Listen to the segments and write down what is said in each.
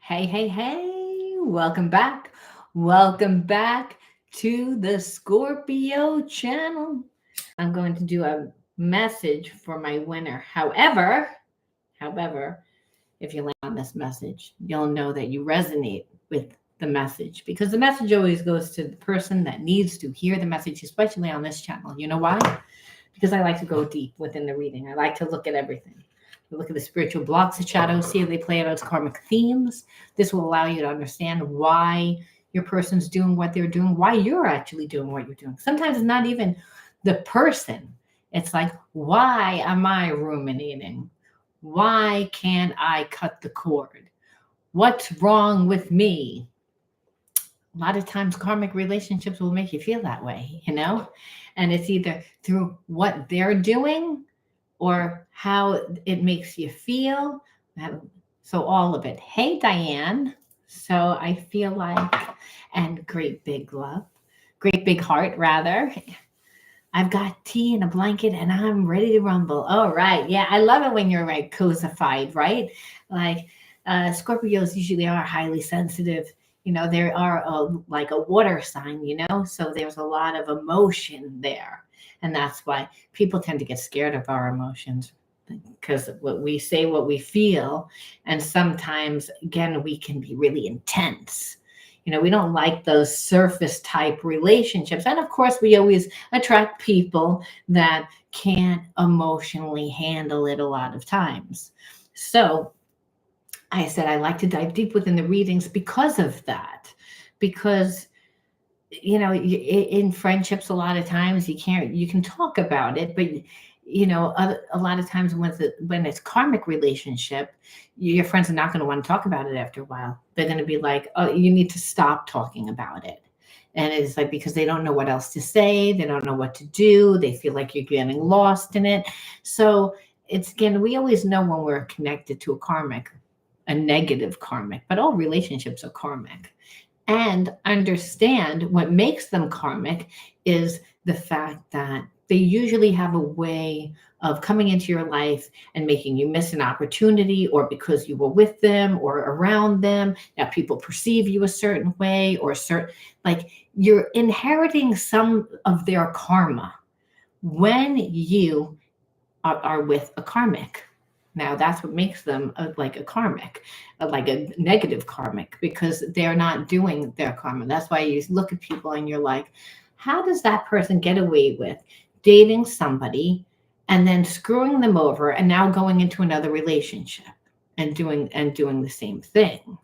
Hey, hey, hey, welcome back. Welcome back to the Scorpio channel. I'm going to do a message for my winner. However, if you land on this message, you'll know that you resonate with the message because the message always goes to the person that needs to hear the message, especially on this channel. You know why? Because I like to go deep within the reading. I like to look at everything. Look at the spiritual blocks of shadows, see how they play out as karmic themes. This will allow you to understand why your person's doing what they're doing, why you're actually doing what you're doing. Sometimes it's not even the person. It's like, why am I ruminating? Why can't I cut the cord? What's wrong with me? A lot of times karmic relationships will make you feel that way, And it's either through what they're doing or how it makes you feel. So all of it. Hey, Diane. So I feel like, and great big love, great big heart, rather. I've got tea and a blanket and I'm ready to rumble. All right. Yeah, I love it when you're like cozified, right? Like Scorpios usually are highly sensitive. They are like a water sign, so there's a lot of emotion there. And that's why people tend to get scared of our emotions because what we say, what we feel. And sometimes, again, we can be really intense. We don't like those surface type relationships. And of course, we always attract people that can't emotionally handle it a lot of times. So I said I like to dive deep within the readings because of that. Because in friendships, a lot of times you can talk about it, but a lot of times when it's karmic relationship, your friends are not going to want to talk about it after a while. They're going to be like, oh, you need to stop talking about it. And it's like, because they don't know what else to say. They don't know what to do. They feel like you're getting lost in it. So it's, again, we always know when we're connected to a negative karmic, but all relationships are karmic. And understand what makes them karmic is the fact that they usually have a way of coming into your life and making you miss an opportunity, or because you were with them or around them. Now people perceive you a certain way, or like you're inheriting some of their karma when you are with a karmic. Now that's what makes them like a karmic, like a negative karmic, because they're not doing their karma. That's why you look at people and you're like, how does that person get away with dating somebody and then screwing them over and now going into another relationship and doing the same thing?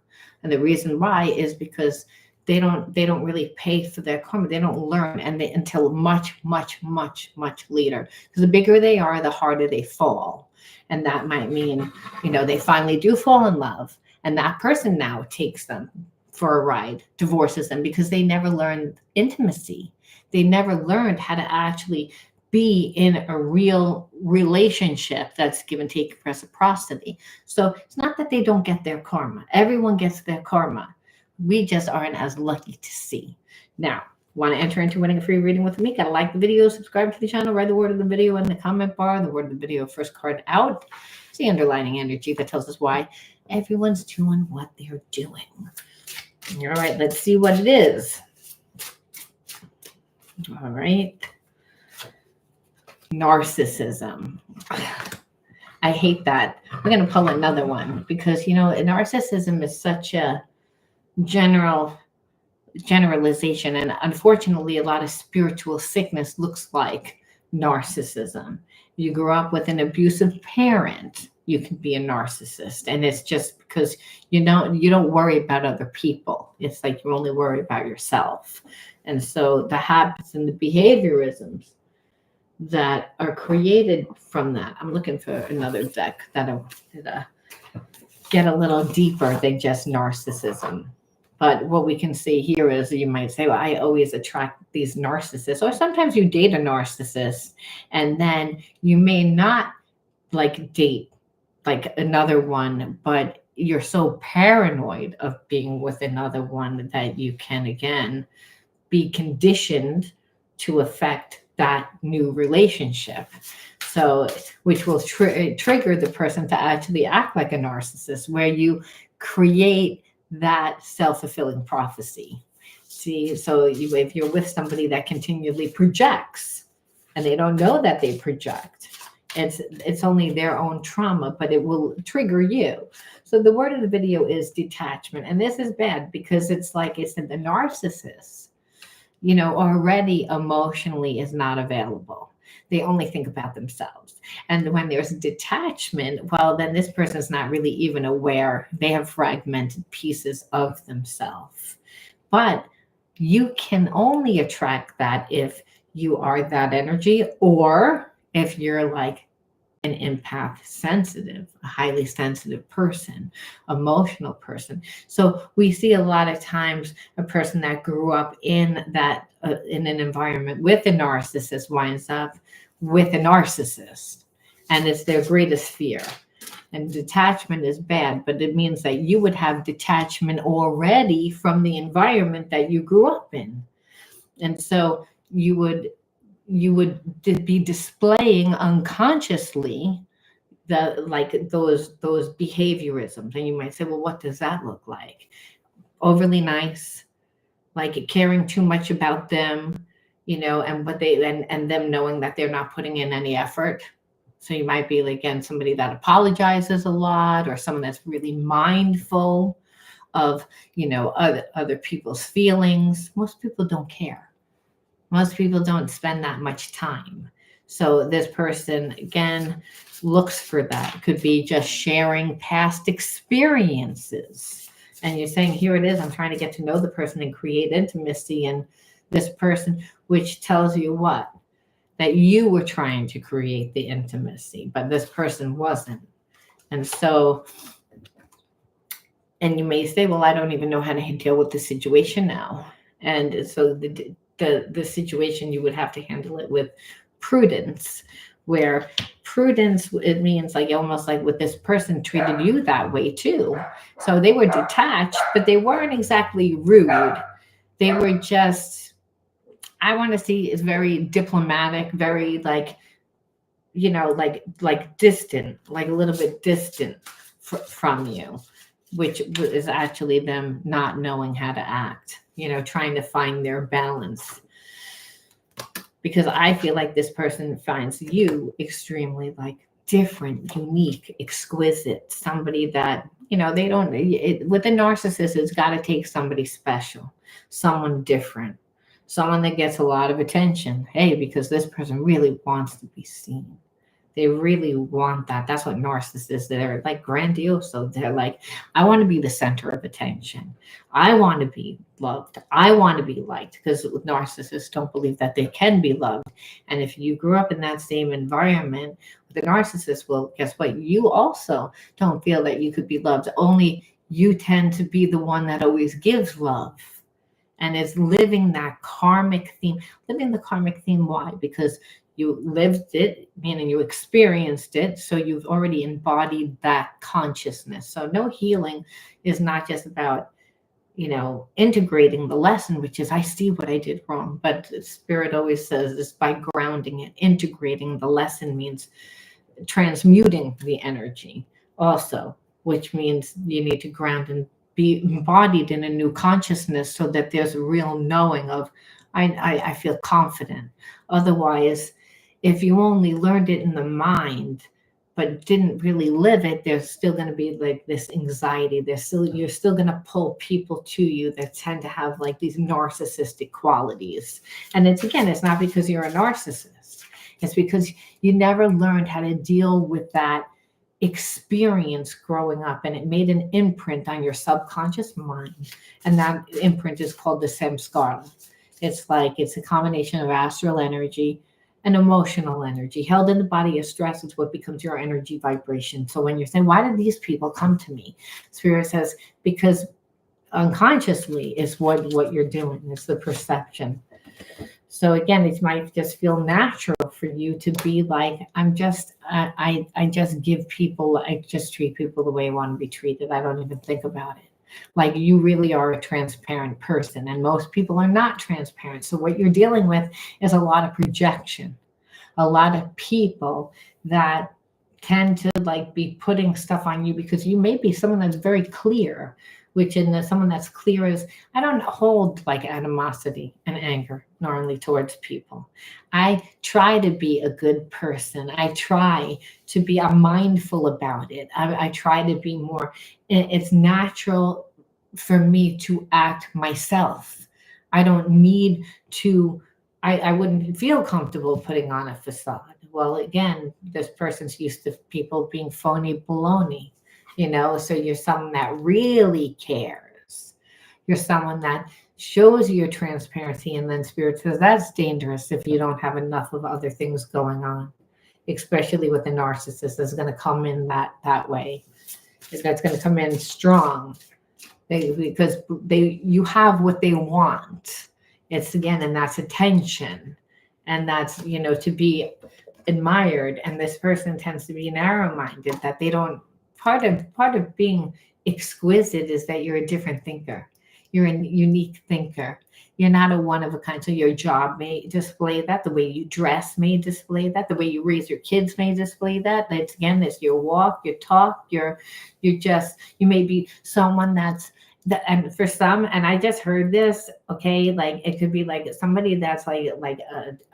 And the reason why is because they don't really pay for their karma. They don't learn until much, much, much, much later. Because the bigger they are, the harder they fall. And that might mean, they finally do fall in love. And that person now takes them for a ride, divorces them, because they never learned intimacy. They never learned how to actually be in a real relationship that's give and take reciprocity. So it's not that they don't get their karma. Everyone gets their karma. We just aren't as lucky to see. Now, want to enter into winning a free reading with me? Gotta like the video, subscribe to the channel, write the word of the video in the comment bar. The word of the video, first card out. It's the underlining energy that tells us why everyone's doing what they're doing. All right, let's see what it is. All right. Narcissism. I hate that. We're going to pull another one because, narcissism is such a generalization, and unfortunately a lot of spiritual sickness looks like narcissism. You grew up with an abusive parent, you can be a narcissist, and it's just because you don't worry about other people. It's like you only worry about yourself. And so the habits and the behaviorisms that are created from that, I'm looking for another deck that'll get a little deeper than just narcissism. But what we can see here is, you might say, well, I always attract these narcissists. Or sometimes you date a narcissist and then you may not date like another one, but you're so paranoid of being with another one that you can, again, be conditioned to affect that new relationship. So, which will trigger the person to actually act like a narcissist, where you create that self-fulfilling prophecy. See, so if you're with somebody that continually projects and they don't know that they project, it's only their own trauma, but it will trigger you. So the word of the video is detachment. And this is bad because it's like it's the narcissist, already emotionally is not available. They only think about themselves. And when there's detachment, well, then this person's not really even aware. They have fragmented pieces of themselves. But you can only attract that if you are that energy, or if you're like an empath, sensitive, a highly sensitive person, emotional person. So we see a lot of times a person that grew up in that in an environment with a narcissist winds up with a narcissist, and it's their greatest fear. And detachment is bad, but it means that you would have detachment already from the environment that you grew up in. And so you would be displaying unconsciously those behaviorisms. And you might say, well, what does that look like? Overly nice, like caring too much about them, and what they and them knowing that they're not putting in any effort. So you might be, again, somebody that apologizes a lot, or someone that's really mindful of, other people's feelings. Most people don't care. Most people don't spend that much time. So this person, again, looks for that. Could be just sharing past experiences. And you're saying, here it is, I'm trying to get to know the person and create intimacy in this person, which tells you what? That you were trying to create the intimacy, but this person wasn't. And so, and you may say, well, I don't even know how to deal with the situation now. And so the situation, you would have to handle it with prudence, where prudence, it means like almost like with this person treated you that way too. So they were detached, but they weren't exactly rude. They were just, I want to see is very diplomatic, very like distant, like a little bit distant from you, which is actually them not knowing how to act, trying to find their balance. Because I feel like this person finds you extremely different, unique, exquisite, somebody that, they don't, with a narcissist, it's got to take somebody special, someone different, someone that gets a lot of attention. Hey, because this person really wants to be seen. They really want that. That's what narcissists, they're like grandiose. So they're like, I want to be the center of attention. I want to be loved. I want to be liked, because narcissists don't believe that they can be loved. And if you grew up in that same environment with a narcissist, well, guess what? You also don't feel that you could be loved. Only you tend to be the one that always gives love. And it's living that karmic theme. Living the karmic theme, why? Because you lived it, meaning you experienced it. So you've already embodied that consciousness. So no healing is not just about, integrating the lesson, which is I see what I did wrong. But Spirit always says this by grounding it. Integrating the lesson means transmuting the energy also, which means you need to ground and be embodied in a new consciousness so that there's a real knowing of, I feel confident. Otherwise, if you only learned it in the mind, but didn't really live it, there's still going to be like this anxiety. You're still going to pull people to you that tend to have like these narcissistic qualities. And it's not because you're a narcissist. It's because you never learned how to deal with that experience growing up, and it made an imprint on your subconscious mind. And that imprint is called the samskara. It's a combination of astral energy and emotional energy held in the body as stress. Is what becomes your energy vibration. So when you're saying, why did these people come to me? Spirit says, because unconsciously is what you're doing. It's the perception. So again, it might just feel natural for you to be like, I just treat people the way I want to be treated. I don't even think about it. Like, you really are a transparent person, and most people are not transparent. So what you're dealing with is a lot of projection, a lot of people that tend to be putting stuff on you because you may be someone that's very clear, which in someone that's clear is, I don't hold like animosity and anger normally towards people. I try to be a good person. I try to be, I'm mindful about it. I try to be more, it's natural for me to act myself. I don't need to, I wouldn't feel comfortable putting on a facade. Well, again, this person's used to people being phony baloney, so you're someone that really cares. You're someone that shows your transparency, and then spirit says that's dangerous if you don't have enough of other things going on, especially with a narcissist that's going to come in that way. That's going to come in strong because you have what they want. It's again, and that's attention, and that's to be admired. And this person tends to be narrow-minded, that they don't. Part of being exquisite is that you're a different thinker. You're a unique thinker. You're not a one of a kind. So your job may display that. The way you dress may display that. The way you raise your kids may display that. It's again, it's your walk, your talk. You may be someone that's. And for some, and I just heard this, okay, like it could be like somebody that's like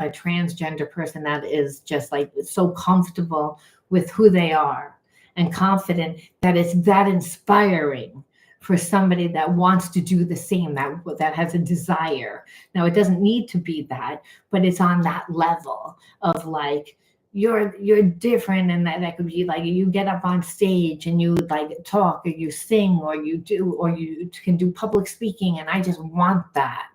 a transgender person that is just like so comfortable with who they are and confident that it's that inspiring for somebody that wants to do the same, that has a desire. Now, it doesn't need to be that, but it's on that level of like, you're different, and that could be like you get up on stage and you like talk or you sing or you can do public speaking, and I just want that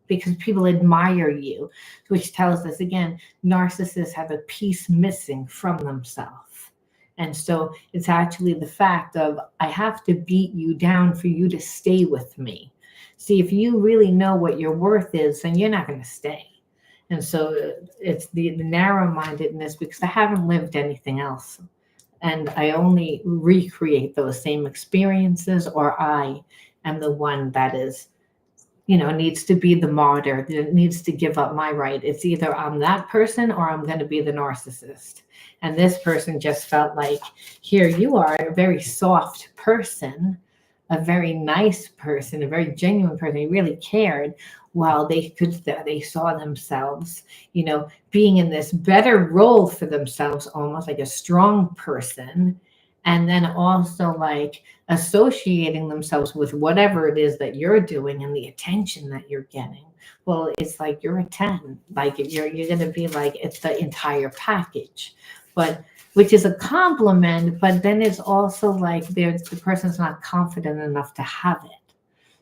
because people admire you, which tells us again, narcissists have a piece missing from themselves. And so it's actually the fact of, I have to beat you down for you to stay with me. See, if you really know what your worth is, then you're not going to stay. And so it's the narrow-mindedness, because I haven't lived anything else. And I only recreate those same experiences, or I am the one that is, needs to be the martyr, that needs to give up my right. It's either I'm that person or I'm going to be the narcissist. And this person just felt like, here you are, a very soft person, a very nice person, a very genuine person. He really cared. While they saw themselves, being in this better role for themselves, almost like a strong person, and then also like associating themselves with whatever it is that you're doing and the attention that you're getting. Well, it's like you're a 10, like you're going to be like, it's the entire package, but which is a compliment, but then it's also like the person's not confident enough to have it.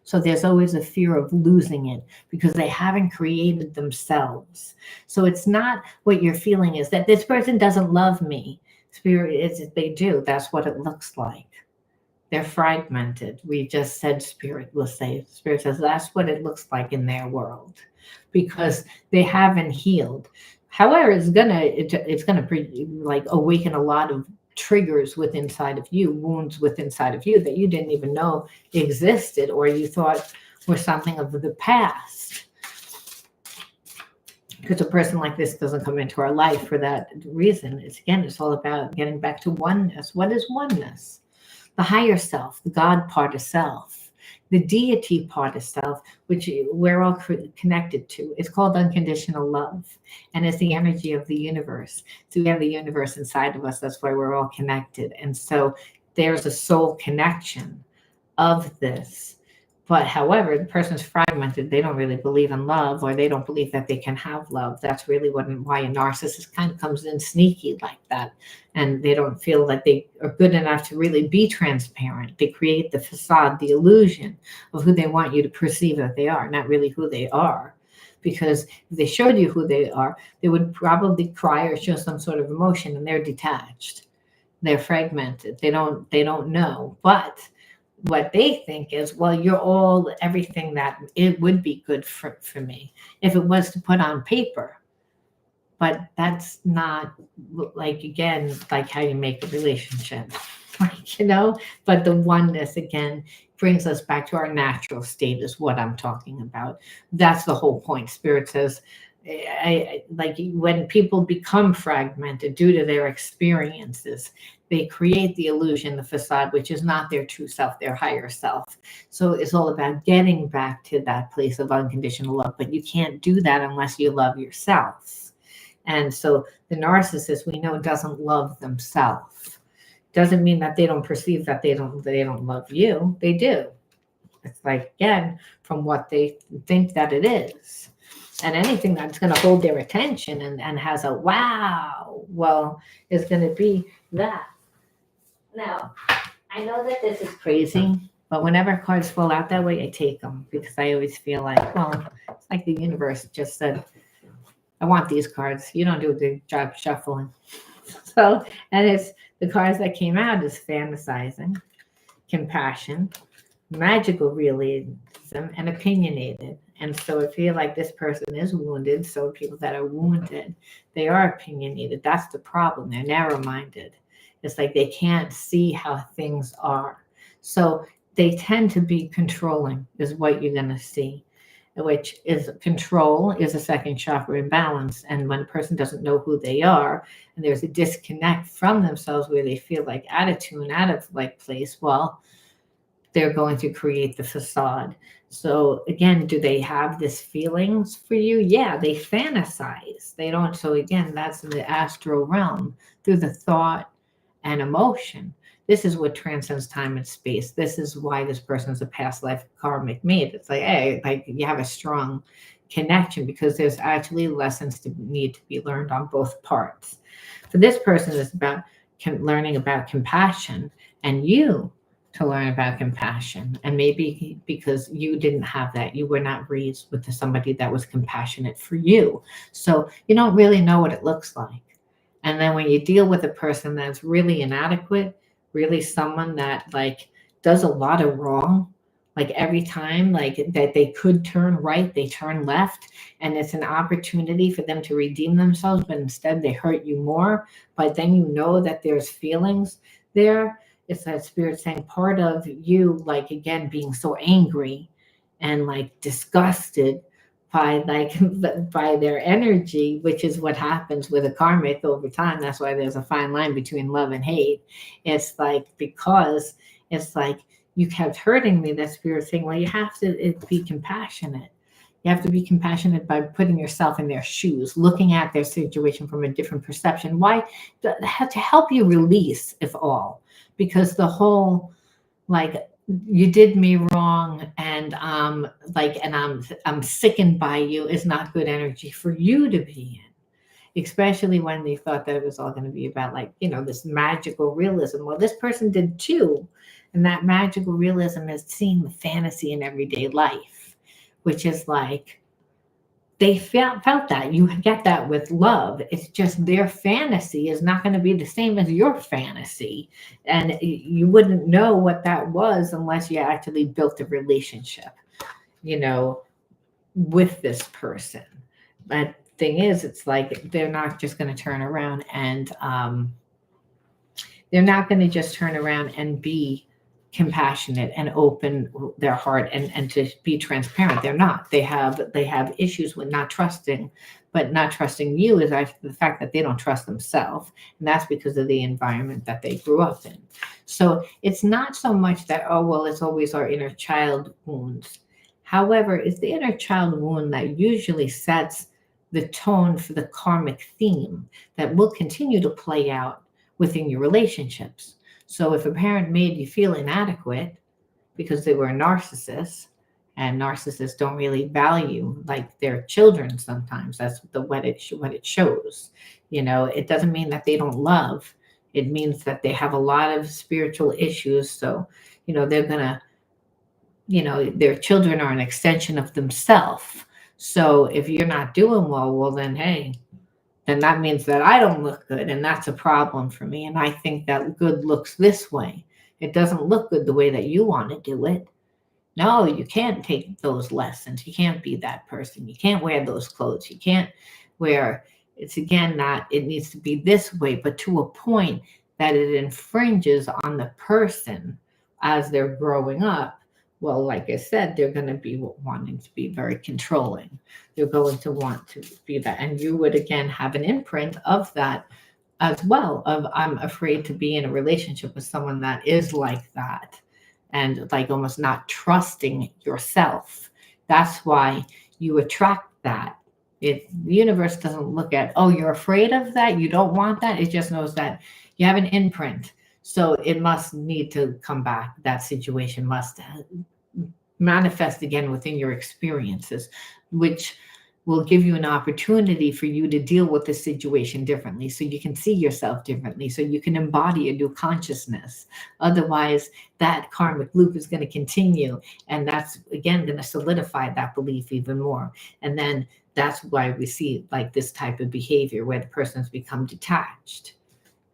So there's always a fear of losing it because they haven't created themselves. So it's not what you're feeling is that this person doesn't love me. Spirit is, they do. That's what it looks like. They're fragmented. We just said spirit will say. Spirit says that's what it looks like in their world because they haven't healed. However, it's gonna like awaken a lot of triggers within inside of you, wounds within inside of you that you didn't even know existed, or you thought were something of the past. Because a person like this doesn't come into our life for that reason. It's all about getting back to oneness. What is oneness? The higher self, the God part of self, the deity part of self, which we're all connected to. It's called unconditional love, and it's the energy of the universe. So we have the universe inside of us. That's why we're all connected. And so there's a soul connection of this. But however, the person's fragmented. They don't really believe in love, or they don't believe that they can have love. That's really why a narcissist kind of comes in sneaky like that. And they don't feel that they are good enough to really be transparent. They create the facade, the illusion of who they want you to perceive that they are, not really who they are. Because if they showed you who they are, they would probably cry or show some sort of emotion, and they're detached. They're fragmented. They don't know. But what they think is, well, you're all everything that it would be good for me if it was to put on paper. But that's not like, again, like how you make a relationship, but the oneness again brings us back to our natural state is what I'm talking about. That's the whole point. Spirit says, like when people become fragmented due to their experiences, they create the illusion, the facade, which is not their true self, their higher self. So it's all about getting back to that place of unconditional love, but you can't do that unless you love yourself. And so the narcissist, we know, doesn't love themselves. Doesn't mean that they don't perceive that they don't love you. They do. It's like, again, from what they think that it is. And anything that's going to hold their attention and has a wow, well, is going to be that. Now, I know that this is crazy, but whenever cards fall out that way, I take them because I always feel like, well, it's like the universe just said, I want these cards. You don't do a good job shuffling. So, and it's the cards that came out is fantasizing, compassion, magical realism, and opinionated. And so I feel like this person is wounded. So people that are wounded, they are opinionated. That's the problem. They're narrow-minded. It's like they can't see how things are. So they tend to be controlling is what you're going to see, which is control is a second chakra imbalance. And when a person doesn't know who they are and there's a disconnect from themselves where they feel like out of tune, out of like place, well, they're going to create the facade. So again, do they have this feelings for you? Yeah, they fantasize. They don't. So again, that's in the astral realm through the thought and emotion. This is what transcends time and space. This is why this person is a past life karmic mate. It's like, hey, like you have a strong connection because there's actually lessons to need to be learned on both parts. For this person, it's about learning about compassion, and you to learn about compassion. And maybe because you didn't have that, you were not raised with somebody that was compassionate for you. So you don't really know what it looks like. And then when you deal with a person that's really inadequate, really someone that like does a lot of wrong, like every time like that they could turn right, they turn left, and it's an opportunity for them to redeem themselves, but instead they hurt you more. But then you know that there's feelings there. It's that spirit saying part of you, like again, being so angry and like disgusted by like by their energy, which is what happens with a karmic over time. That's why there's a fine line between love and hate. It's like because it's like you kept hurting me, that spirit saying, well, you have to be compassionate. You have to be compassionate by putting yourself in their shoes, looking at their situation from a different perception. Why? To help you release, if all. Because the whole like you did me wrong and I'm sickened by you is not good energy for you to be in, especially when they thought that it was all going to be about like, you know, this magical realism. Well, this person did too, and that magical realism is seeing the fantasy in everyday life, which is like they felt that you get that with love. It's just their fantasy is not going to be the same as your fantasy, and you wouldn't know what that was unless you actually built a relationship, you know, with this person. But thing is, it's like they're not just going to turn around and they're not going to just turn around and be compassionate and open their heart and to be transparent. They're not. They have issues with not trusting, but not trusting you is actually the fact that they don't trust themselves, and that's because of the environment that they grew up in. So it's not so much that, oh well, it's always our inner child wounds. However, it's the inner child wound that usually sets the tone for the karmic theme that will continue to play out within your relationships. So if a parent made you feel inadequate because they were a narcissist, and narcissists don't really value like their children sometimes, that's what it shows. You know, it doesn't mean that they don't love. It means that they have a lot of spiritual issues. So, you know, they're gonna, you know, their children are an extension of themselves. So if you're not doing well, then hey, then that means that I don't look good, and that's a problem for me. And I think that good looks this way. It doesn't look good the way that you want to do it. No, you can't take those lessons. You can't be that person. You can't wear those clothes. You can't wear, it's again, not, it needs to be this way, but to a point that it infringes on the person as they're growing up, Well, like I said, they're going to be wanting to be very controlling. They're going to want to be that. And you would, again, have an imprint of that as well, of I'm afraid to be in a relationship with someone that is like that, and like almost not trusting yourself. That's why you attract that. The universe doesn't look at, oh, you're afraid of that, you don't want that. It just knows that you have an imprint, so it must need to come back. That situation must manifest again within your experiences, which will give you an opportunity for you to deal with the situation differently, so you can see yourself differently, so you can embody a new consciousness. Otherwise, that karmic loop is going to continue, and that's again going to solidify that belief even more. And then that's why we see like this type of behavior where the person's become detached.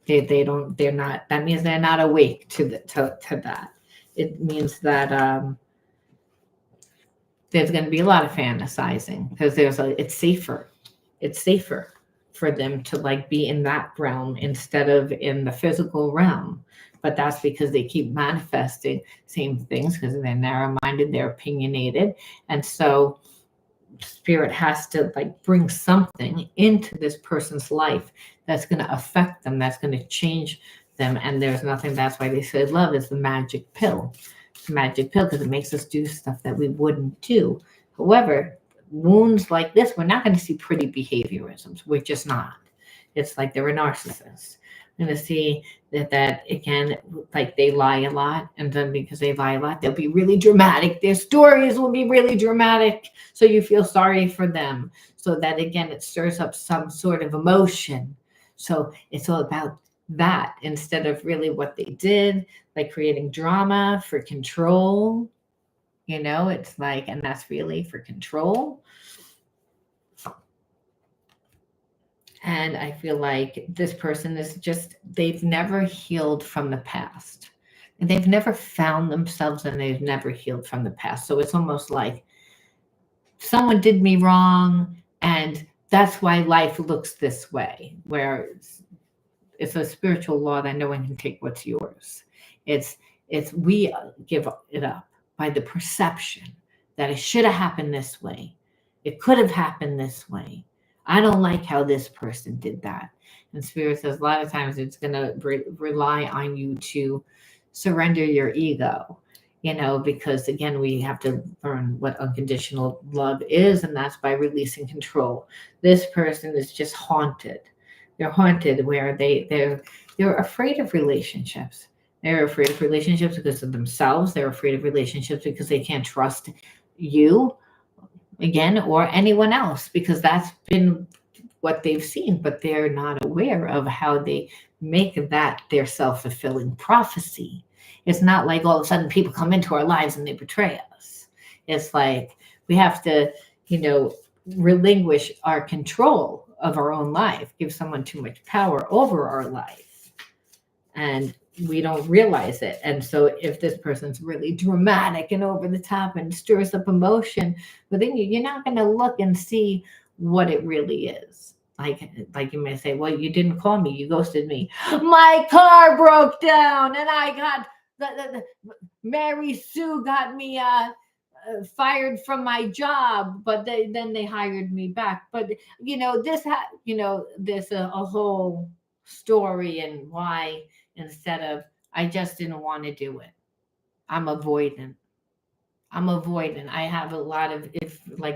They're not, that means they're not awake to that. It means that there's going to be a lot of fantasizing, because it's safer for them to like be in that realm instead of in the physical realm. But that's because they keep manifesting same things, because they're narrow-minded, they're opinionated. And so spirit has to like bring something into this person's life that's going to affect them, that's going to change them. And there's nothing, that's why they said love is the magic pill. It's a magic pill because it makes us do stuff that we wouldn't do. However, wounds like this, we're not going to see pretty behaviorisms. We're just not. It's like they're a narcissist. We're going to see that again, like they lie a lot, and then because they lie a lot, they'll be really dramatic. Their stories will be really dramatic, so you feel sorry for them. So that again, it stirs up some sort of emotion. So it's all about that instead of really what they did, like creating drama for control. It's like, and that's really for control. And I feel like this person is just, they've never healed from the past. And they've never found themselves, and they've never healed from the past. So it's almost like someone did me wrong, and that's why life looks this way, where it's a spiritual law that no one can take what's yours. It's we give it up by the perception that it should have happened this way. It could have happened this way. I don't like how this person did that. And Spirit says a lot of times it's going to rely on you to surrender your ego, because again, we have to learn what unconditional love is, and that's by releasing control. This person is just haunted. They're haunted where they're afraid of relationships. They're afraid of relationships because of themselves. They're afraid of relationships because they can't trust you again, or anyone else, because that's been what they've seen, but they're not aware of how they make that their self-fulfilling prophecy. It's not like all of a sudden people come into our lives and they betray us. It's like we have to, relinquish our control of our own life, give someone too much power over our life, and we don't realize it. And so if this person's really dramatic and over the top and stirs up emotion within you, you're not going to look and see what it really is. Like you may say, well, you didn't call me, you ghosted me. My car broke down, and I got Mary Sue got me fired from my job, but then they hired me back. But there's a whole story and why, instead of I just didn't want to do it. I'm avoidant. I have a lot of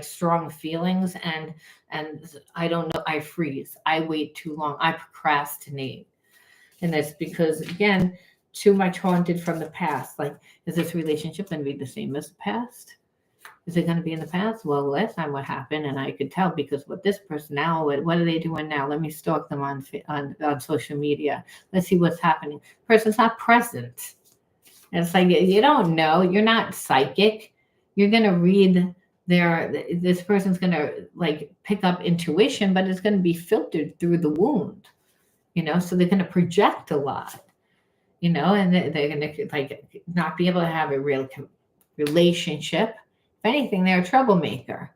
strong feelings, and I don't know. I freeze. I wait too long. I procrastinate, and that's because again, too much haunted from the past. Like, is this relationship going to be the same as the past? Is it going to be in the past? Well, last time what happened, and I could tell because what this person now, what are they doing now? Let me stalk them on social media. Let's see what's happening. Person's not present. And it's like, you don't know. You're not psychic. You're going to read this person's going to pick up intuition, but it's going to be filtered through the wound, so they're going to project a lot, and they're going to not be able to have a real relationship. If anything, they're a troublemaker.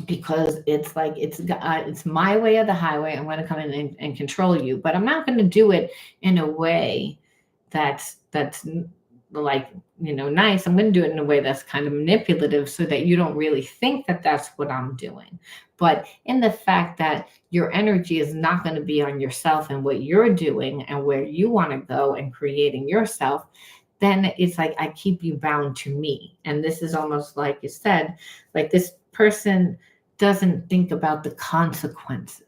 Because it's like it's my way or the highway. I'm going to come in and control you, but I'm not going to do it in a way that's like, nice. I'm going to do it in a way that's kind of manipulative so that you don't really think that that's what I'm doing. But in the fact that your energy is not going to be on yourself and what you're doing and where you want to go and creating yourself, then it's like I keep you bound to me. And this is almost like you said, like this person doesn't think about the consequences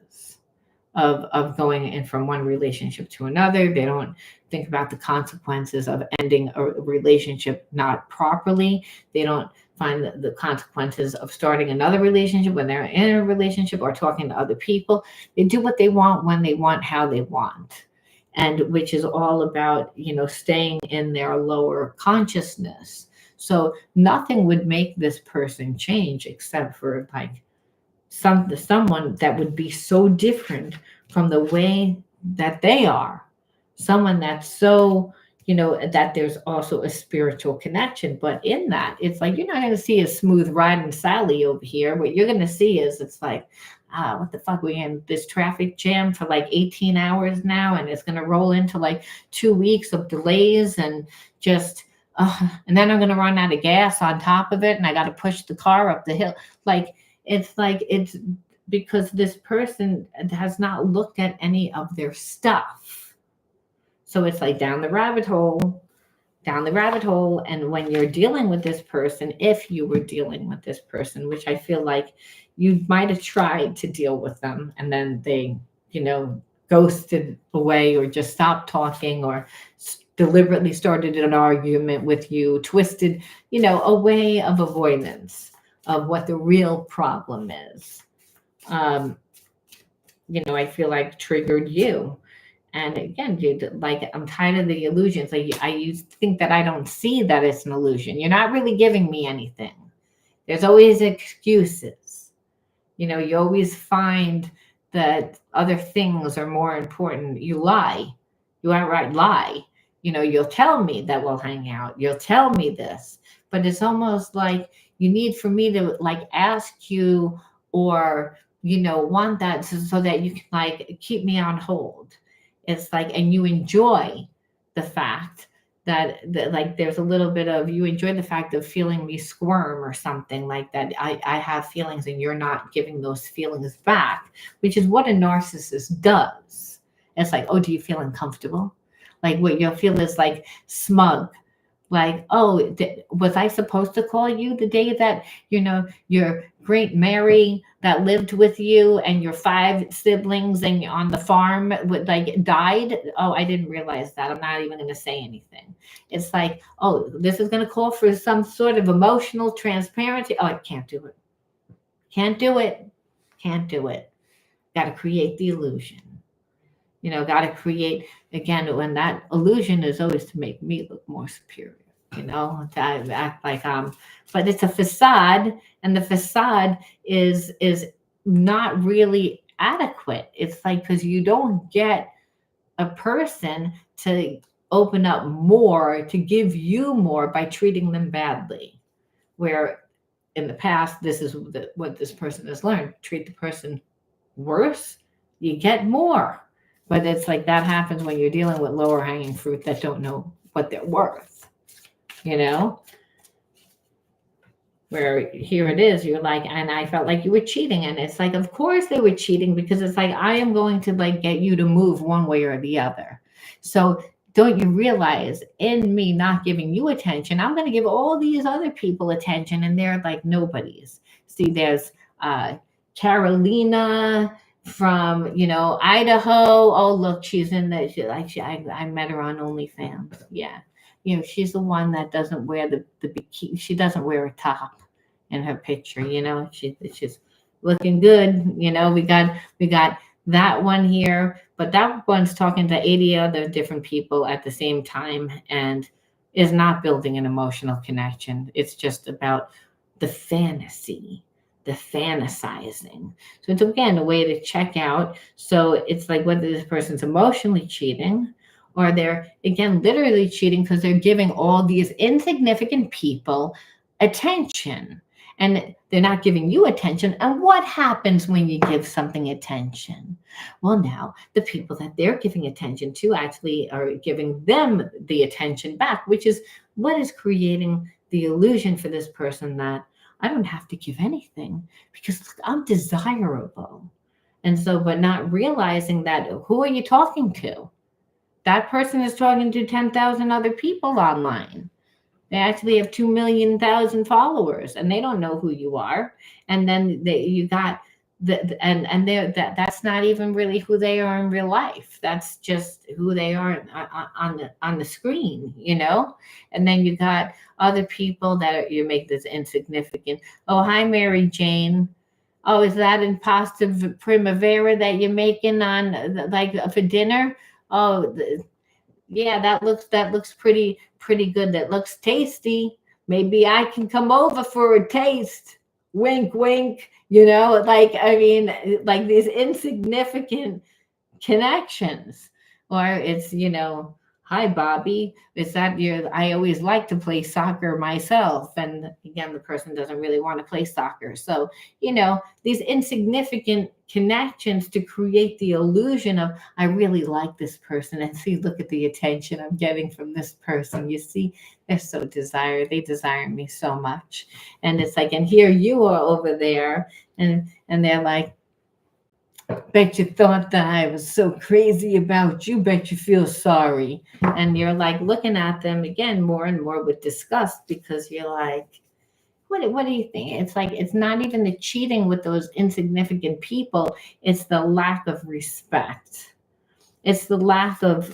of going in from one relationship to another. They don't think about the consequences of ending a relationship not properly. They don't find the consequences of starting another relationship when they're in a relationship or talking to other people. They do what they want, when they want, how they want. And which is all about, staying in their lower consciousness. So nothing would make this person change except for like someone that would be so different from the way that they are. Someone that's so, that there's also a spiritual connection. But in that, it's like you're not going to see a smooth riding Sally over here. What you're going to see is it's like, what the fuck, we're in this traffic jam for like 18 hours now, and it's going to roll into like 2 weeks of delays and just, and then I'm going to run out of gas on top of it, and I got to push the car up the hill. It's because this person has not looked at any of their stuff. So it's like down the rabbit hole. And when you're dealing with this person, if you were dealing with this person, which I feel like you might have tried to deal with them and then they, ghosted away or just stopped talking or deliberately started an argument with you, twisted, a way of avoidance of what the real problem is. I feel like triggered you. And again, dude, like I'm tired of the illusions. Like I used to think that I don't see that it's an illusion. You're not really giving me anything. There's always excuses. You always find that other things are more important. You lie. You outright lie. You'll tell me that we'll hang out. You'll tell me this. But it's almost like you need for me to like ask you or, want that so that you can like keep me on hold. It's like, and you enjoy the fact that like there's a little bit of, you enjoy the fact of feeling me squirm or something like that. I have feelings and you're not giving those feelings back, which is what a narcissist does. It's like, oh, do you feel uncomfortable? Like what you'll feel is like smug. Like, oh, was I supposed to call you the day that, your great Mary that lived with you and your 5 siblings and on the farm died? Oh, I didn't realize that. I'm not even going to say anything. It's like, oh, this is going to call for some sort of emotional transparency. Oh, I can't do it. Can't do it. Got to create the illusion. Got to create, again, when that illusion is always to make me look more superior, to act like but it's a facade, and the facade is not really adequate. It's like, because you don't get a person to open up more, to give you more by treating them badly. Where in the past, this is what this person has learned. Treat the person worse, you get more. But it's like that happens when you're dealing with lower hanging fruit that don't know what they're worth, where here it is, you're like, and I felt like you were cheating. And it's like, of course they were cheating, because it's like, I am going to like get you to move one way or the other. So don't you realize in me not giving you attention, I'm going to give all these other people attention and they're like nobodies. See, there's Carolina from Idaho. Oh, look, she's in the I met her on OnlyFans. Yeah, she's the one that doesn't wear the bikini. She doesn't wear a top in her picture. She's looking good. We got that one here, but that one's talking to 80 other different people at the same time and is not building an emotional connection. It's just about the fantasy. The fantasizing. So it's again a way to check out. So it's like whether this person's emotionally cheating or they're again literally cheating because they're giving all these insignificant people attention and they're not giving you attention. And what happens when you give something attention? Well, now the people that they're giving attention to actually are giving them the attention back, which is what is creating the illusion for this person that I don't have to give anything because look, I'm desirable. And so, but not realizing that who are you talking to? That person is talking to 10,000 other people online. They actually have 2,000,000 followers and they don't know who you are. And then you got and that's not even really who they are in real life. That's just who they are on the screen, you know? And then you got other people that you make this insignificant. Oh, hi, Mary Jane. Oh, is that impasta primavera that you're making on like for dinner? Oh, yeah, that looks pretty good. That looks tasty. Maybe I can come over for a taste. Wink, wink. Like I mean, like these insignificant connections. Or it's, hi, Bobby. Is that your? I always like to play soccer myself. And again, the person doesn't really want to play soccer. So, these insignificant connections to create the illusion of, I really like this person. And see, look at the attention I'm getting from this person. You see, they're so desired. They desire me so much. And it's like, and here you are over there. And they're like, bet you thought that I was so crazy about you. Bet you feel sorry. And you're like looking at them again more and more with disgust because you're like, what do you think? It's like, it's not even the cheating with those insignificant people. It's the lack of respect. It's the lack of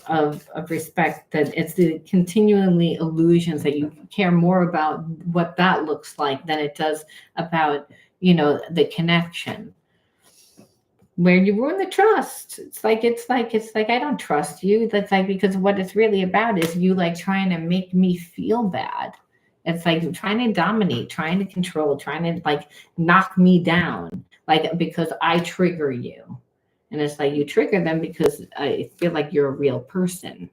respect, that it's the continually illusions that you care more about what that looks like than it does about, the connection. Where you ruin the trust. It's like I don't trust you. That's like, because what it's really about is you like trying to make me feel bad. It's like trying to dominate, trying to control, trying to like knock me down, like because I trigger you. And it's like you trigger them because I feel like you're a real person.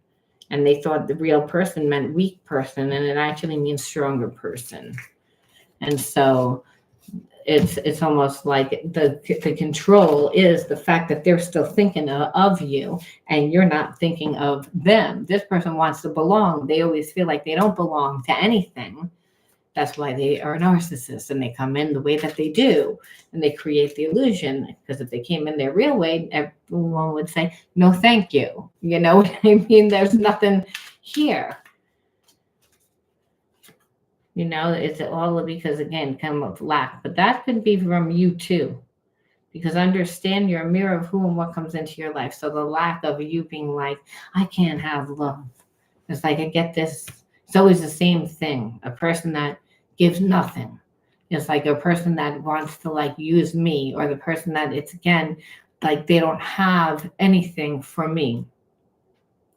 And they thought the real person meant weak person, and it actually means stronger person. And so it's almost like the control is the fact that they're still thinking of you and you're not thinking of them. This person wants to belong. They always feel like they don't belong to anything. That's why they are narcissists and they come in the way that they do and they create the illusion, because if they came in their real way, everyone would say, no, thank you. You know what I mean? There's nothing here. It's all because, again, come of lack. But that could be from you too. Because understand you're a mirror of who and what comes into your life. So the lack of you being like, I can't have love. It's like, I get this. It's always the same thing. A person that gives nothing. It's like a person that wants to like use me, or the person that it's, again, like they don't have anything for me.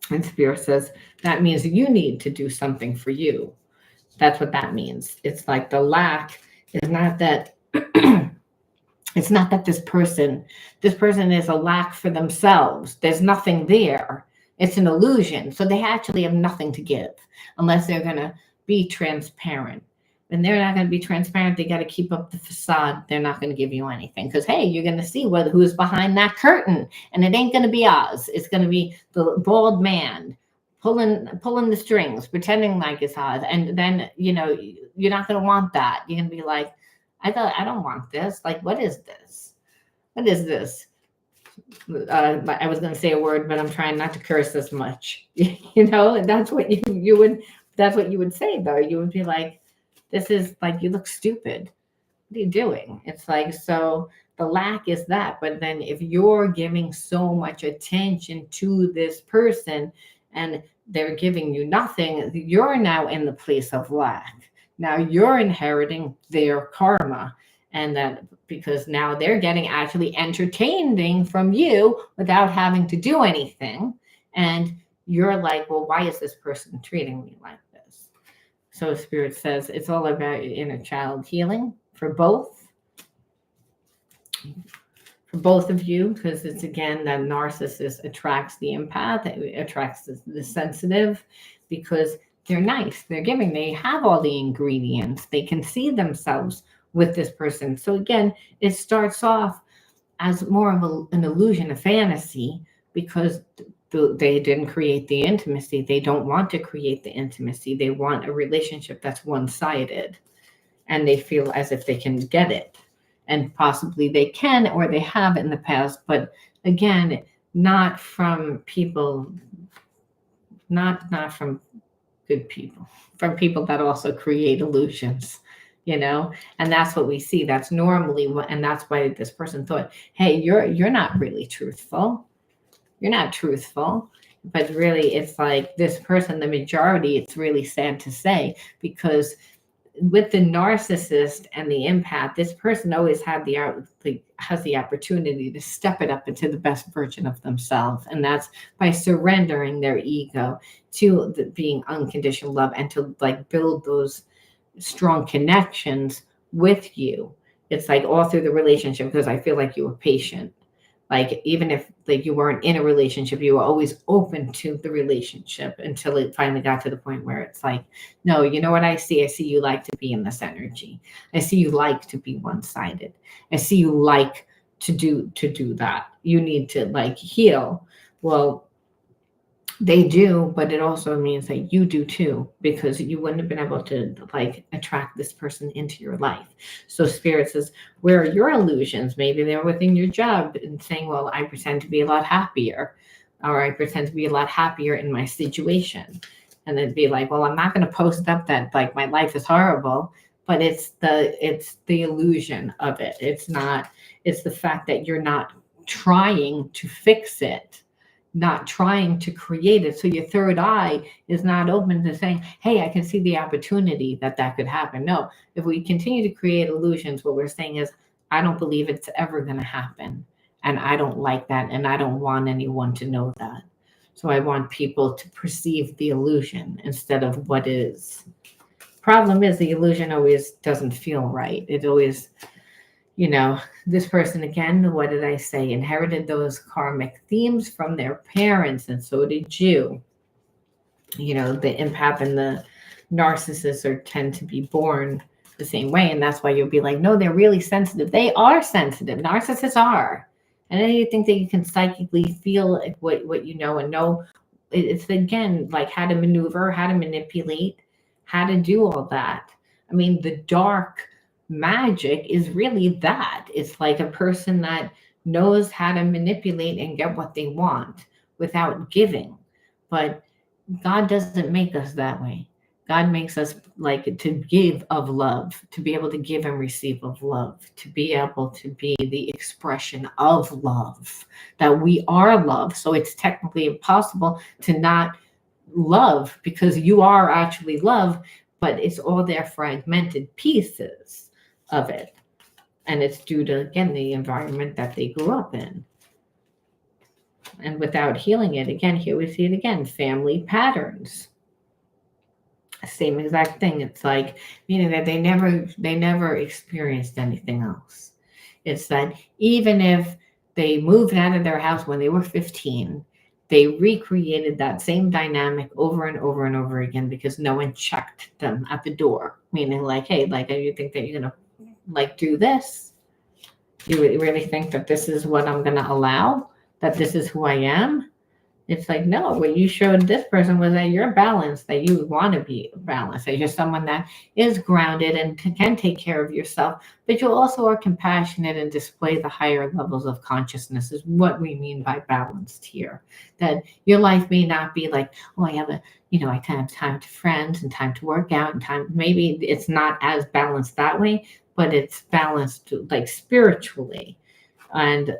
And Spirit says, that means you need to do something for you. That's what that means. It's like the lack is not that it's not that this person is a lack for themselves. There's nothing there. It's an illusion. So they actually have nothing to give unless they're going to be transparent. And they're not going to be transparent. They got to keep up the facade. They're not going to give you anything because, hey, you're going to see who's behind that curtain. And it ain't going to be Oz. It's going to be the bald man pulling the strings, pretending like it's Oz. And then, you're not going to want that. You're going to be like, I don't want this. Like, what is this? What is this? I was going to say a word, but I'm trying not to curse as much. That's what you would say, though. You would be like, this is like, you look stupid. What are you doing? It's like, so the lack is that. But then if you're giving so much attention to this person and they're giving you nothing, you're now in the place of lack. Now you're inheriting their karma. And that because now they're getting actually entertaining from you without having to do anything. And you're like, well, why is this person treating me like this? So Spirit says it's all about your inner child healing for both of you, because it's, again, that narcissist attracts the empath, it attracts the sensitive, because they're nice, they're giving, they have all the ingredients, they can see themselves with this person. So again, it starts off as more of an illusion, a fantasy, because they didn't create the intimacy. They don't want to create the intimacy. They want a relationship that's one-sided, and they feel as if they can get it. And possibly they can, or they have in the past, but again, not from people, not from good people, from people that also create illusions, and that's what we see. That's normally what, and that's why this person thought, hey, you're not really truthful. You're not truthful. But really, it's like this person, the majority, it's really sad to say, because with the narcissist and the empath, this person always has the opportunity to step it up into the best version of themselves, and that's by surrendering their ego to being unconditional love, and to like build those strong connections with you. It's like all through the relationship, because I feel like you were patient. Like even if like you weren't in a relationship, you were always open to the relationship until it finally got to the point where it's like, no, you know what I see? I see you like to be in this energy. I see you like to be one-sided. I see you like to do that. You need to like heal. Well, they do, but it also means that you do too, because you wouldn't have been able to like attract this person into your life. So Spirit says, where are your illusions? Maybe they're within your job and saying, well, I pretend to be a lot happier, or I pretend to be a lot happier in my situation. And then be like, well, I'm not going to post up that like my life is horrible, but it's the illusion of it. It's the fact that you're not trying to fix it, not trying to create it. So your third eye is not open to saying, hey, I can see the opportunity that could happen. No, if we continue to create illusions, what we're saying is, I don't believe it's ever going to happen. And I don't like that. And I don't want anyone to know that. So I want people to perceive the illusion instead of what is. Problem is, the illusion always doesn't feel right. It always, this person, again, what did I say? Inherited those karmic themes from their parents, and so did you. The empath and the narcissist tend to be born the same way, and that's why you'll be like, no, they're really sensitive. They are sensitive. Narcissists are. And then you think that you can psychically feel what you know and know. It's, again, like how to maneuver, how to manipulate, how to do all that. I mean, the dark magic is really that. It's like a person that knows how to manipulate and get what they want without giving. But God doesn't make us that way. God makes us like to give of love, to be able to give and receive of love, to be able to be the expression of love, that we are love. So it's technically impossible to not love, because you are actually love, but it's all their fragmented pieces of it. And it's due to, again, the environment that they grew up in. And without healing it, again, here we see it again, family patterns. Same exact thing. It's like, meaning that they never experienced anything else. It's that even if they moved out of their house when they were 15, they recreated that same dynamic over and over and over again, because no one checked them at the door. Meaning like, hey, like, you think that you're going to like do this? You really think that this is what I'm going to allow? That this is who I am? It's like, no, what you showed this person was that you're balanced, that you want to be balanced, that you're someone that is grounded and can take care of yourself, but you also are compassionate and display the higher levels of consciousness, is what we mean by balanced here. That your life may not be like, oh, I have I have time to friends and time to work out and time, maybe it's not as balanced that way, but it's balanced like spiritually. And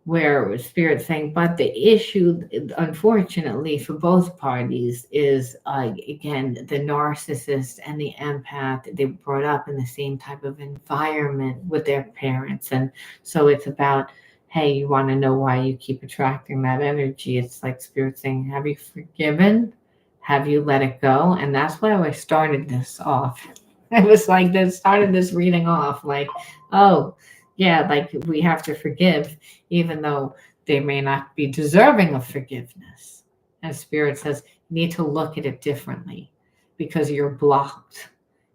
where Spirit's saying, but the issue, unfortunately, for both parties is, again, the narcissist and the empath, they were brought up in the same type of environment with their parents. And so it's about, hey, you want to know why you keep attracting that energy. It's like Spirit saying, have you forgiven? Have you let it go? And that's why I started this off. It was like this, started this reading off like, oh, yeah, like we have to forgive, even though they may not be deserving of forgiveness. And Spirit says, you need to look at it differently, because you're blocked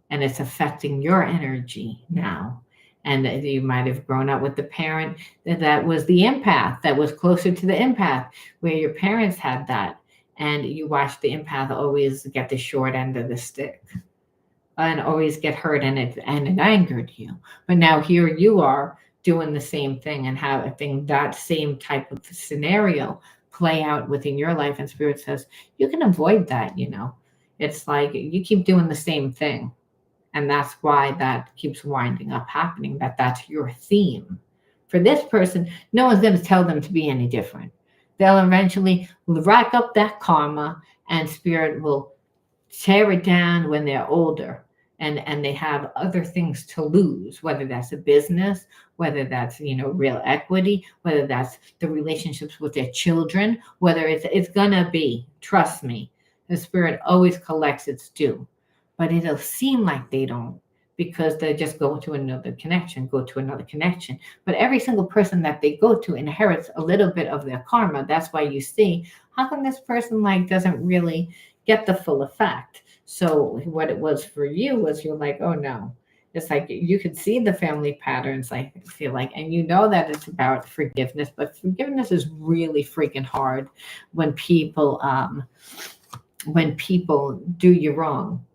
and it's affecting your energy now. And you might have grown up with the parent that was the empath, that was closer to the empath, where your parents had that. And you watched the empath always get the short end of the stick and always get hurt, and it angered you. But now here you are doing the same thing and having that same type of scenario play out within your life. And Spirit says, you can avoid that, It's like you keep doing the same thing. And that's why that keeps winding up happening, that's your theme. For this person, no one's going to tell them to be any different. They'll eventually rack up that karma, and Spirit will tear it down when they're older. And they have other things to lose, whether that's a business, whether that's, real equity, whether that's the relationships with their children, whether it's going to be, trust me, the Spirit always collects its due. But it'll seem like they don't, because they just go to another connection. But every single person that they go to inherits a little bit of their karma. That's why you see, how come this person doesn't really get the full effect? So what it was for you was, you're like, oh no. It's like you could see the family patterns, I feel like, and that it's about forgiveness, but forgiveness is really freaking hard when people do you wrong.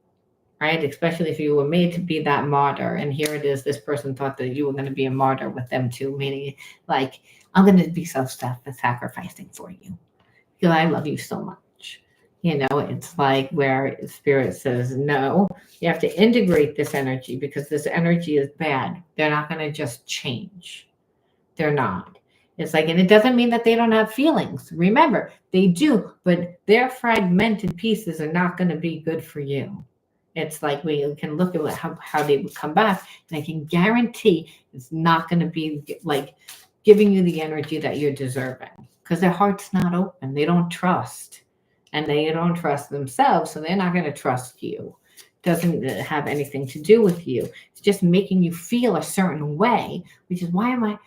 Right? Especially if you were made to be that martyr. And here it is, this person thought that you were going to be a martyr with them too, meaning like, I'm going to be self-sacrificing for you because I love you so much. It's like where Spirit says, no, you have to integrate this energy, because this energy is bad. They're not going to just change. They're not. It's like, and it doesn't mean that they don't have feelings. Remember, they do, but their fragmented pieces are not going to be good for you. It's like we can look at how they would come back, and I can guarantee it's not going to be like giving you the energy that you're deserving, because their heart's not open. They don't trust, and they don't trust themselves, so they're not going to trust you. It doesn't have anything to do with you. It's just making you feel a certain way, which is why?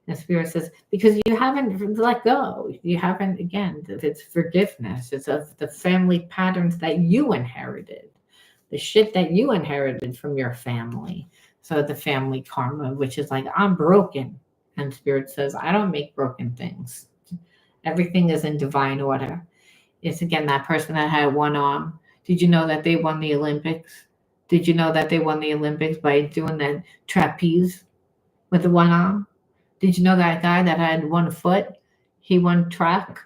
And Spirit says, because you haven't let go. You haven't, again, it's forgiveness. It's of the family patterns that you inherited, the shit that you inherited from your family. So the family karma, which is like, I'm broken. And Spirit says, I don't make broken things. Everything is in divine order. It's, again, that person that had one arm. Did you know that they won the Olympics? Did you know that they won the Olympics by doing that trapeze with the one arm? Did you know that guy that had 1 foot, he won track?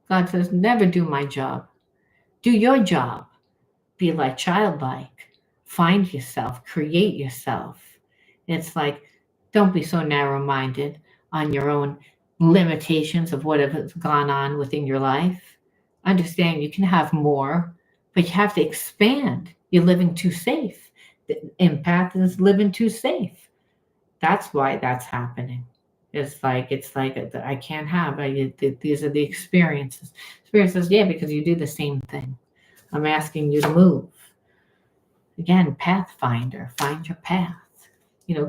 God says, never do my job. Do your job. Be like childlike. Find yourself. Create yourself. It's like, don't be so narrow-minded on your own limitations of what has gone on within your life. Understand you can have more, but you have to expand. You're living too safe. The empath is living too safe. That's why that's happening. It's like I can't have. These are the experiences. Spirit says, yeah, because you do the same thing. I'm asking you to move. Again, Pathfinder, find your path.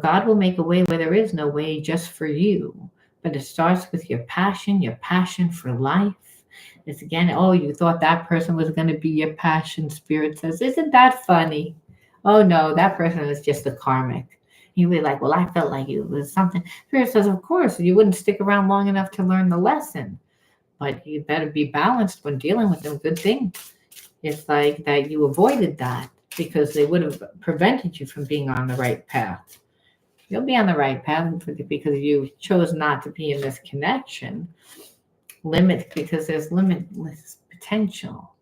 God will make a way where there is no way, just for you. But it starts with your passion for life. It's, again, oh, you thought that person was going to be your passion. Spirit says, isn't that funny? Oh no, that person is just a karmic. You'd be like, well, I felt like it was something. Spirit says, of course, you wouldn't stick around long enough to learn the lesson. But you better be balanced when dealing with them. Good thing. It's like that you avoided that, because they would have prevented you from being on the right path. You'll be on the right path because you chose not to be in this connection. Because there's limitless potential.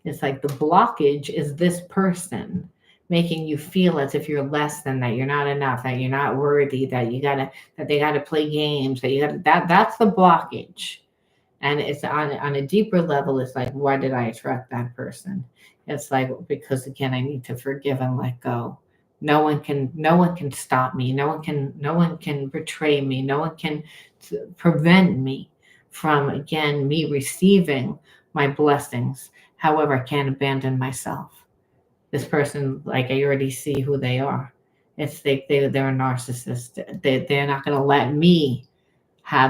It's like the blockage is this person making you feel as if you're less than, that you're not enough, that you're not worthy, that they gotta play games, that's the blockage. And it's on a deeper level. It's like, why did I attract that person? It's like, because, again, I need to forgive and let go. No one can stop me. No one can betray me. No one can prevent me from, again, me receiving my blessings. However, I can't abandon myself. This person, like, I already see who they are. It's they're a narcissist. They're not going to let me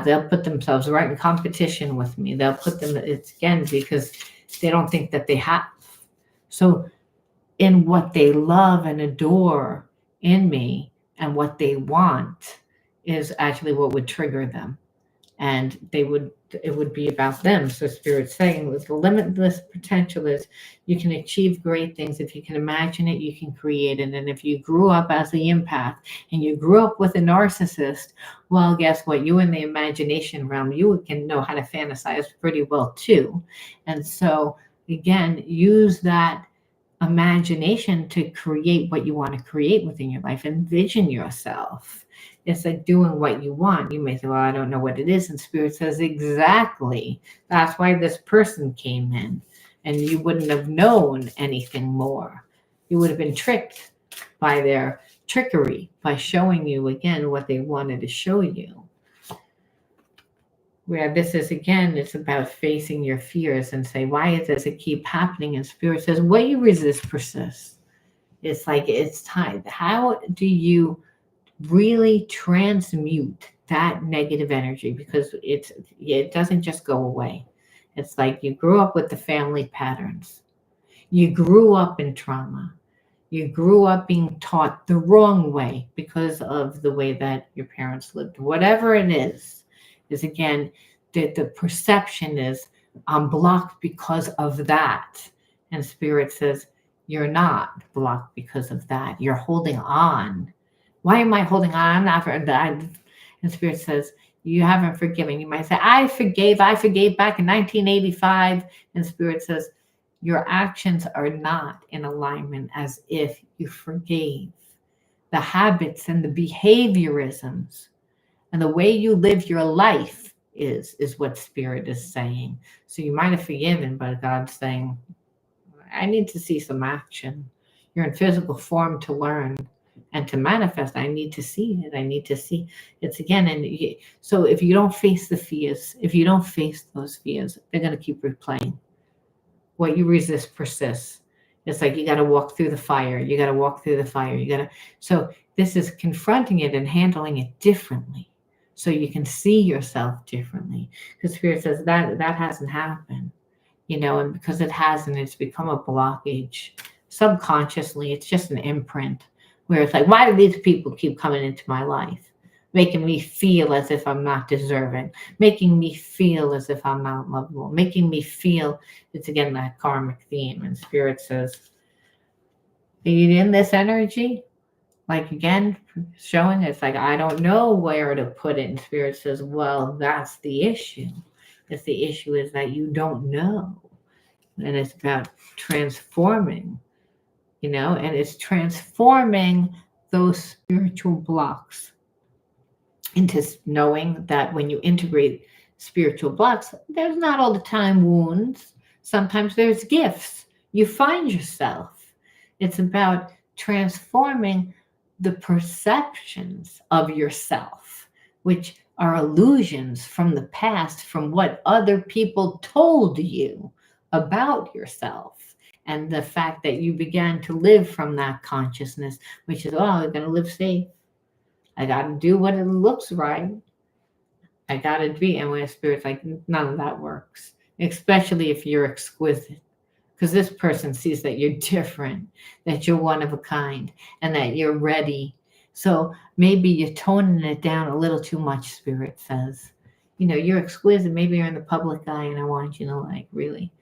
they'll put themselves right in competition with me. They'll put them, it's, again, because they don't think that they have. So in what they love and adore in me, and what they want is actually what would trigger them. And it would be about them. So Spirit's saying with the limitless potential is you can achieve great things. If you can imagine it, you can create it. And if you grew up as the empath and you grew up with a narcissist, well, guess what? You in the imagination realm, you can know how to fantasize pretty well too. And so again, use that imagination to create what you want to create within your life. Envision yourself. It's like doing what you want. You may say, well, I don't know what it is. And Spirit says, exactly. That's why this person came in. And you wouldn't have known anything more. You would have been tricked by their trickery, by showing you again what they wanted to show you. Where this is, again, it's about facing your fears and say, why does it keep happening? And Spirit says, what you resist persists. It's like, it's time. How do you really transmute that negative energy? Because it doesn't just go away. It's like you grew up with the family patterns. You grew up in trauma. You grew up being taught the wrong way because of the way that your parents lived. Whatever it is again, the perception is, I'm blocked because of that. And Spirit says, you're not blocked because of that. You're holding on. Why am I holding on? I'm not for that. And Spirit says, you haven't forgiven. You might say, I forgave back in 1985. And Spirit says, your actions are not in alignment as if you forgave. The habits and the behaviorisms and the way you live your life is what Spirit is saying. So you might have forgiven, but God's saying, I need to see some action. You're in physical form to learn and to manifest. I need to see it. I need to see it's again. And so if you don't face the fears, if you don't face those fears, they're going to keep replaying. What you resist persists. It's like you got to walk through the fire. You got to walk through the fire. So this is confronting it and handling it differently. So you can see yourself differently. Because Spirit says that hasn't happened, and because it hasn't, it's become a blockage. Subconsciously, it's just an imprint where it's like, why do these people keep coming into my life? Making me feel as if I'm not deserving, making me feel as if I'm not lovable, making me feel, it's again that karmic theme. And Spirit says, are you in this energy? Like again, showing it's like, I don't know where to put it. And Spirit says, well, that's the issue. It's the issue is that you don't know. And it's about transforming, and it's transforming those spiritual blocks into knowing that when you integrate spiritual blocks, there's not all the time wounds. Sometimes there's gifts. You find yourself. It's about transforming the perceptions of yourself, which are illusions from the past, from what other people told you about yourself. And the fact that you began to live from that consciousness, which is, I'm going to live safe. I got to do what it looks right. I got to be. And when Spirit's like, none of that works, especially if you're exquisite. Because this person sees that you're different, that you're one of a kind, and that you're ready. So maybe you're toning it down a little too much, Spirit says. You're exquisite. Maybe you're in the public eye, and I want you to really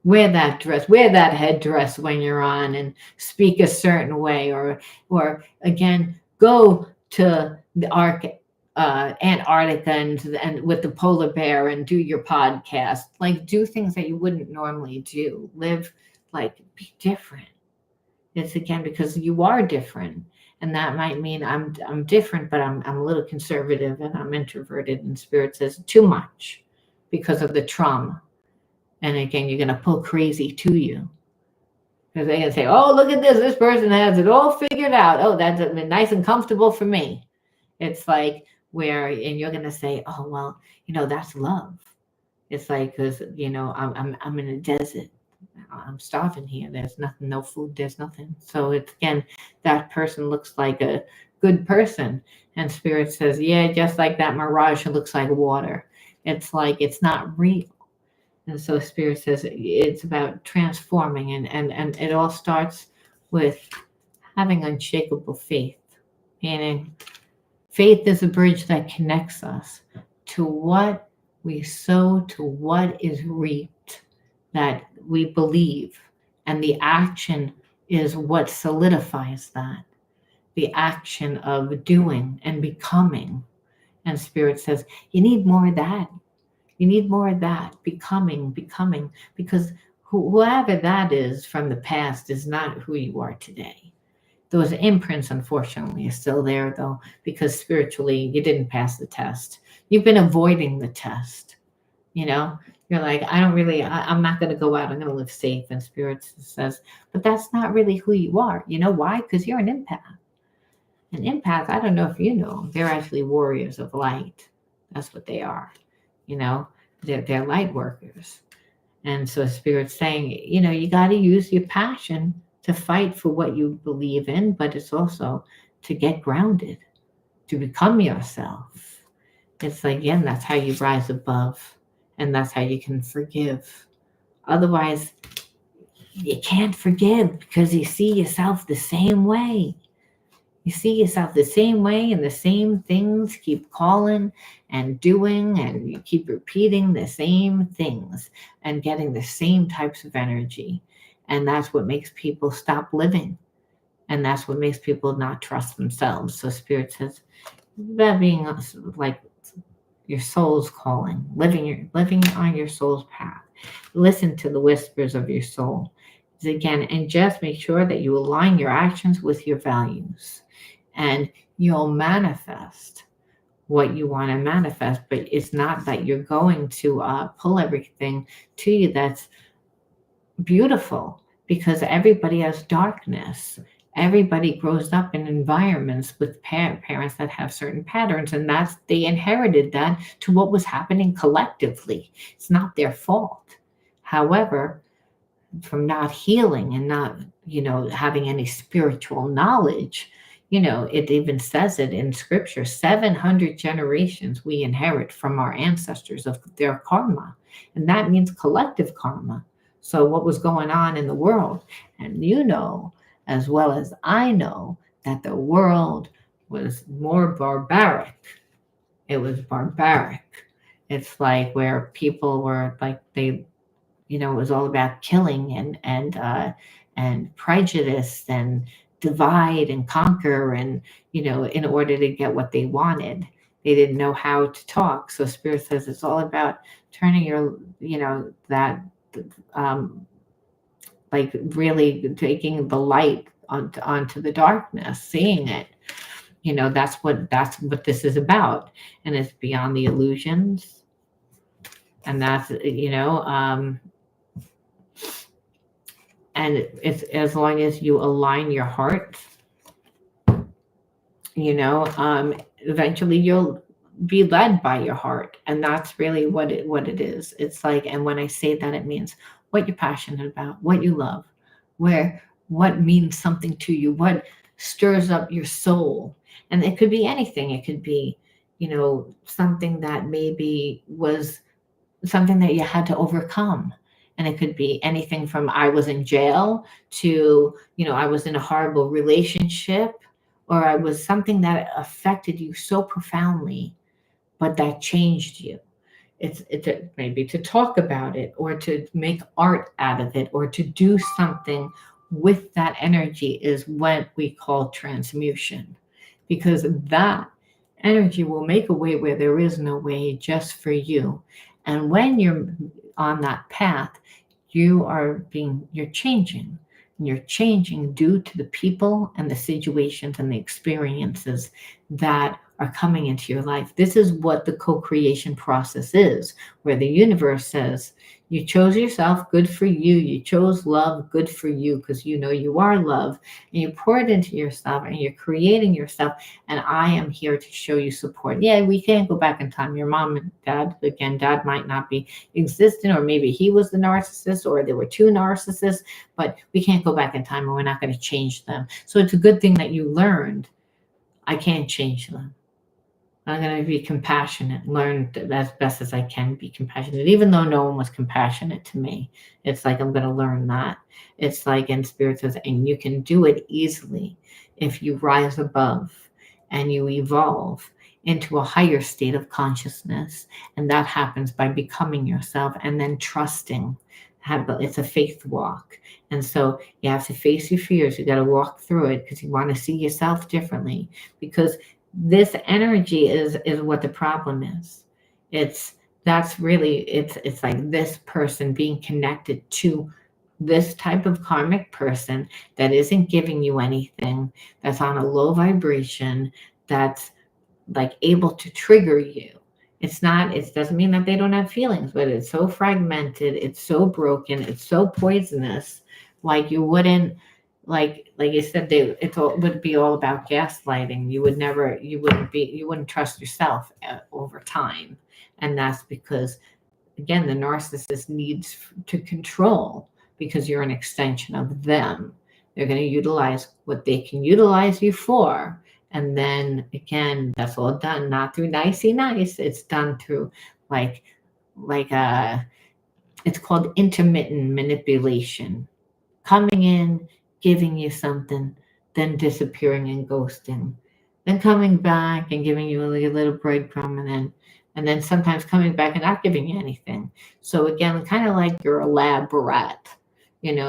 wear that dress, wear that headdress when you're on, and speak a certain way. Or again, go to the Antarctica and with the polar bear and do your podcast. Like, do things that you wouldn't normally do. Live, be different. It's again because you are different, and that might mean I'm different, but I'm a little conservative and I'm introverted. And Spirit says too much because of the trauma. And again, you're going to pull crazy to you. Because they're going to say, oh, look at this. This person has it all figured out. Oh, that's nice and comfortable for me. It's like and you're going to say, oh, well, that's love. It's like, because, I'm in a desert. I'm starving here. There's nothing, no food. There's nothing. So it's, again, that person looks like a good person. And Spirit says, yeah, just like that mirage, it looks like water. It's like, it's not real. And so Spirit says it's about transforming, and it all starts with having unshakable faith. Meaning, faith is a bridge that connects us to what we sow, to what is reaped, that we believe. And the action is what solidifies that. The action of doing and becoming. And Spirit says, you need more of that. You need more of that. Becoming, because whoever that is from the past is not who you are today. Those imprints, unfortunately, are still there, though, because spiritually you didn't pass the test. You've been avoiding the test. You know, you're like, I'm not going to go out. I'm going to live safe. And Spirit says, but that's not really who you are. You know why? Because you're an empath. An empath, I don't know if you know, they're actually warriors of light. That's what they are. You know, they're light workers. And so Spirit's saying, you know, you got to use your passion to fight for what you believe in, but it's also to get grounded, to become yourself. It's like, again, that's how you rise above, and that's how you can forgive. Otherwise, you can't forgive because you see yourself the same way. You see yourself the same way, and the same things keep calling and doing, and you keep repeating the same things and getting the same types of energy. And that's what makes people stop living. And that's what makes people not trust themselves. So Spirit says, that being like your soul's calling, living on your soul's path. Listen to the whispers of your soul. Again, and just make sure that you align your actions with your values. And you'll manifest what you want to manifest, but it's not that you're going to pull everything to you that's beautiful, because everybody has darkness. Everybody grows up in environments with parents that have certain patterns, and they inherited that to what was happening collectively. It's not their fault. However, from not healing and not, having any spiritual knowledge, it even says it in scripture, 700 generations we inherit from our ancestors of their karma. And that means collective karma. So what was going on in the world, and as well as I know, that the world was more barbaric. It was barbaric. It's like where people were like, it was all about killing and prejudice and divide and conquer, and in order to get what they wanted. They didn't know how to talk. So Spirit says it's all about turning your that like really taking the light onto the darkness, seeing it. That's what this is about. And it's beyond the illusions. And that's and it's as long as you align your heart, eventually you'll be led by your heart. And that's really what it is. It's like, and when I say that, it means what you're passionate about, what you love, what means something to you, what stirs up your soul. And it could be anything. It could be, something that maybe was something that you had to overcome. And it could be anything from I was in jail to, I was in a horrible relationship, or I was something that affected you so profoundly, but that changed you. It's maybe to talk about it, or to make art out of it, or to do something with that energy is what we call transmutation, because that energy will make a way where there is no way, just for you. And when you're on that path, you're changing. And you're changing due to the people and the situations and the experiences that are coming into your life. This is what the co-creation process is, where the universe says, you chose yourself, good for you. You chose love, good for you, because you are love, and you pour it into yourself, and you're creating yourself. And I am here to show you support. Yeah, we can't go back in time. Your mom and dad, again, dad might not be existent, or maybe he was the narcissist, or there were two narcissists, but we can't go back in time, and we're not going to change them. So it's a good thing that you learned, I can't change them. I'm going to be compassionate, learn as best as I can be compassionate, even though no one was compassionate to me. It's like, I'm going to learn that. It's like, and Spirit says, and you can do it easily if you rise above. and you evolve into a higher state of consciousness. And that happens by becoming yourself and then trusting. It's a faith walk. And so you have to face your fears. You got to walk through it because you want to see yourself differently. Because this energy is what the problem is. It's like this person being connected to this type of karmic person that isn't giving you anything, that's on a low vibration, that's like able to trigger you. It doesn't mean that they don't have feelings, but it's so fragmented, it's so broken, it's so poisonous. Like you wouldn't, like you said, would be all about gaslighting. You wouldn't trust yourself over time. And that's because, again, the narcissist needs to control because you're an extension of them. They're going to utilize what they can utilize you for. And then again, that's all done not through nicey nice. It's done through it's called intermittent manipulation. Coming in, giving you something, then disappearing and ghosting. Then coming back and giving you a little breadcrumb, and then sometimes coming back and not giving you anything. So again, kind of like you're a lab rat, that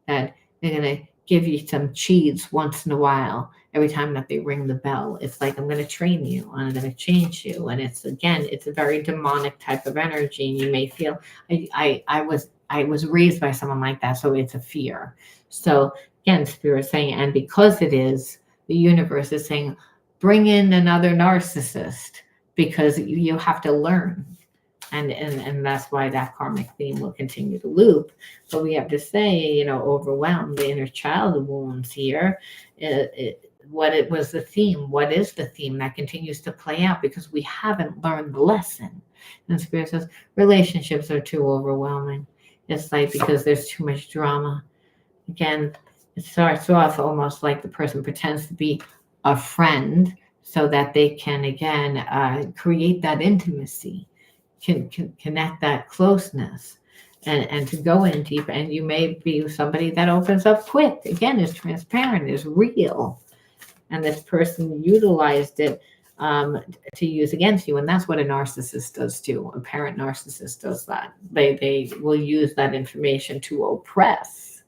they're going to give you some cheese once in a while. Every time that they ring the bell, it's like, I'm going to train you and I'm going to change you. And it's a very demonic type of energy. And you may feel, I was raised by someone like that. So it's a fear. So again, Spirit saying, and because it is, the universe is saying, bring in another narcissist because you have to learn. And that's why that karmic theme will continue to loop. But we have to say, overwhelm the inner child wounds here. What was the theme? What is the theme that continues to play out? Because we haven't learned the lesson. And Spirit says relationships are too overwhelming. It's like because there's too much drama. Again, it starts off almost like the person pretends to be a friend so that they can, again, create that intimacy, can connect that closeness. And to go in deep, and you may be somebody that opens up quick, again, is transparent, is real. And this person utilized it to use against you. And that's what a narcissist does too. A parent narcissist does that. They will use that information to oppress,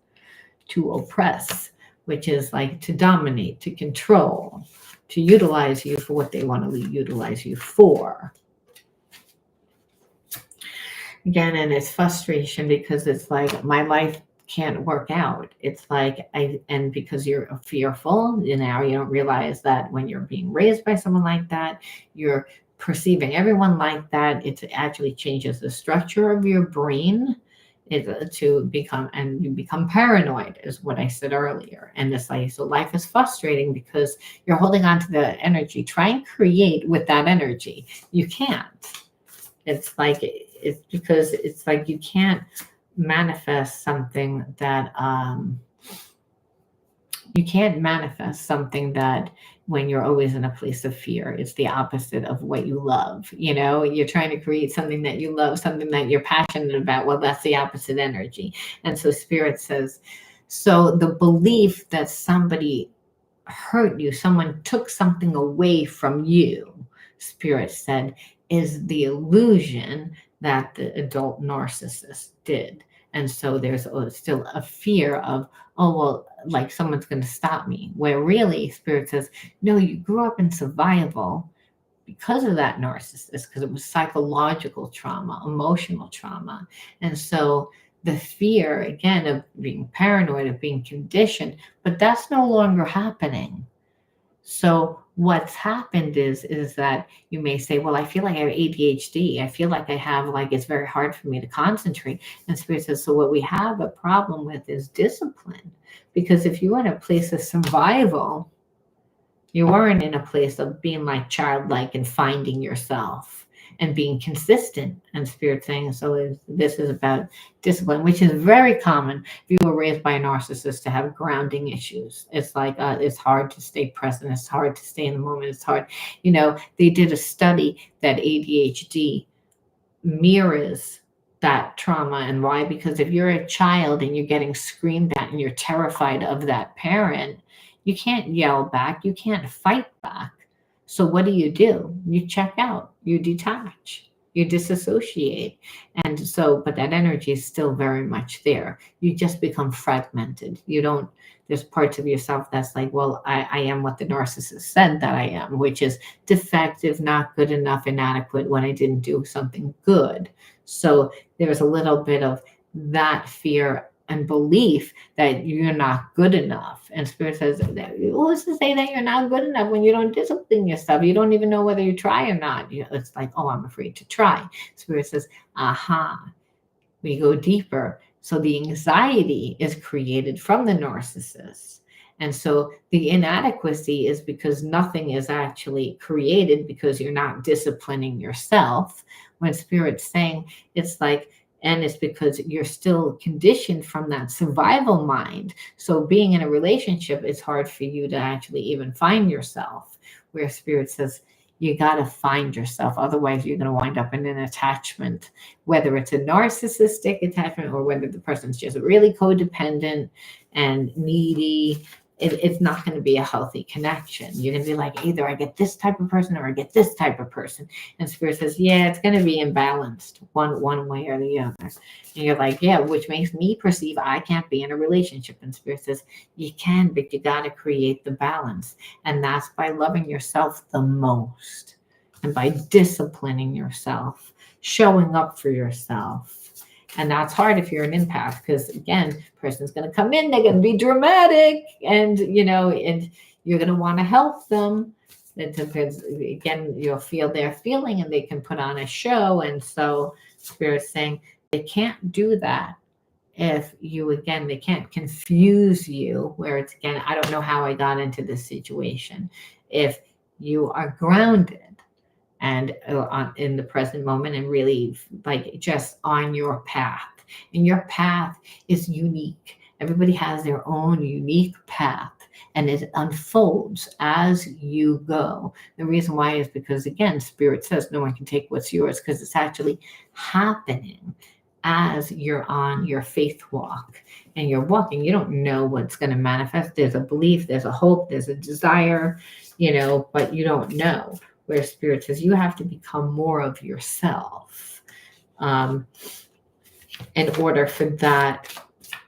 which is like to dominate, to control, to utilize you for what they want to utilize you for. Again, and it's frustration because it's like my life can't work out. It's like and because you're fearful, now you don't realize that when you're being raised by someone like that, you're perceiving everyone like that. It actually changes the structure of your brain to become paranoid, is what I said earlier. And it's like, so life is frustrating because you're holding on to the energy. Try and create with that energy. You can't. It's because it's like you can't manifest something that when you're always in a place of fear. It's the opposite of what you love. You're trying to create something that you love, something that you're passionate about. Well, that's the opposite energy. And so Spirit says, so the belief that somebody hurt you, someone took something away from you, Spirit said, is the illusion that the adult narcissist did. And so there's still a fear of, like someone's going to stop me. Where really Spirit says, no, you grew up in survival because of that narcissist, because it was psychological trauma, emotional trauma. And so the fear, again, of being paranoid, of being conditioned, but that's no longer happening. So what's happened is that you may say, well, I feel like I have ADHD. I feel like it's very hard for me to concentrate. And Spirit says, so what we have a problem with is discipline. Because if you were in a place of survival, you weren't in a place of being like childlike and finding yourself and being consistent. And Spirit saying, so this is about discipline, which is very common if you were raised by a narcissist to have grounding issues. It's like, it's hard to stay present. It's hard to stay in the moment. It's hard. They did a study that ADHD mirrors that trauma. And why? Because if you're a child and you're getting screamed at and you're terrified of that parent, you can't yell back. You can't fight back. So what do? You check out, you detach, you disassociate. And so, but that energy is still very much there. You just become fragmented. You don't, there's parts of yourself that's like, well, I am what the narcissist said that I am, which is defective, not good enough, inadequate when I didn't do something good. So there's a little bit of that fear and belief that you're not good enough. And Spirit says, who's to say that you're not good enough when you don't discipline yourself? You don't even know whether you try or not. It's like, oh, I'm afraid to try. Spirit says, aha, we go deeper. So the anxiety is created from the narcissist. And so the inadequacy is because nothing is actually created because you're not disciplining yourself. When Spirit's saying, it's like, and it's because you're still conditioned from that survival mind. So being in a relationship, it's hard for you to actually even find yourself, where Spirit says, you got to find yourself. Otherwise, you're going to wind up in an attachment, whether it's a narcissistic attachment or whether the person's just really codependent and needy. It's not going to be a healthy connection. You're going to be like, either I get this type of person or I get this type of person. And Spirit says, yeah, it's going to be imbalanced one way or the other. And you're like, yeah, which makes me perceive I can't be in a relationship. And Spirit says, you can, but you got to create the balance. And that's by loving yourself the most and by disciplining yourself, showing up for yourself. And that's hard if you're an empath, because again, person's going to come in, they're going to be dramatic, and and you're going to want to help them. Because again, you'll feel their feeling, and they can put on a show. And so Spirit's saying they can't do that if they can't confuse you. Where it's again, I don't know how I got into this situation. If you are grounded and in the present moment and really like just on your path. And your path is unique. Everybody has their own unique path, and it unfolds as you go. The reason why is because, again, Spirit says no one can take what's yours, because it's actually happening as you're on your faith walk and you're walking. You don't know what's going to manifest. There's a belief, there's a hope, there's a desire, but you don't know. Where Spirit says you have to become more of yourself in order for that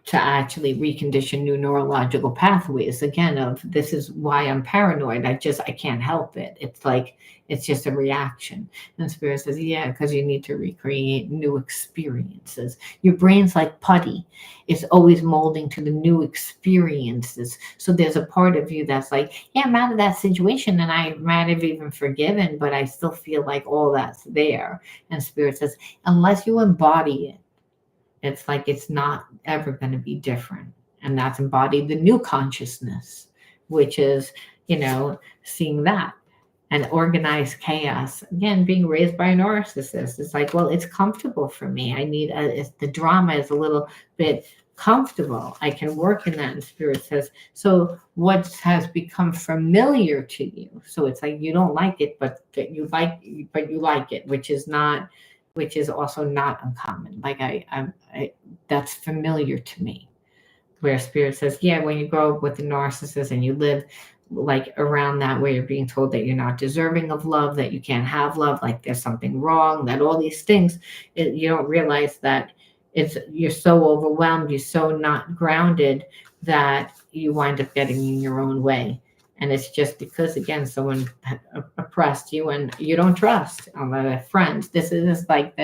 to actually recondition new neurological pathways. Again, of this is why I'm paranoid. I can't help it. It's like, it's just a reaction. And Spirit says, yeah, because you need to recreate new experiences. Your brain's like putty. It's always molding to the new experiences. So there's a part of you that's like, yeah, I'm out of that situation and I might have even forgiven, but I still feel like all that's there. And Spirit says, unless you embody it, it's like it's not ever going to be different. And that's embodied the new consciousness, which is, seeing that. And organized chaos, again, being raised by a narcissist. It's like, well, it's comfortable for me. The drama is a little bit comfortable. I can work in that. And Spirit says, so what has become familiar to you? So it's like, you don't like it, but you like it, which is also not uncommon. Like that's familiar to me. Where Spirit says, yeah, when you grow up with a narcissist and you live like around that, where you're being told that you're not deserving of love, that you can't have love, like there's something wrong, that all these things, you don't realize that you're so overwhelmed, you're so not grounded that you wind up getting in your own way. And it's just because, again, someone oppressed you and you don't trust a friend. This is like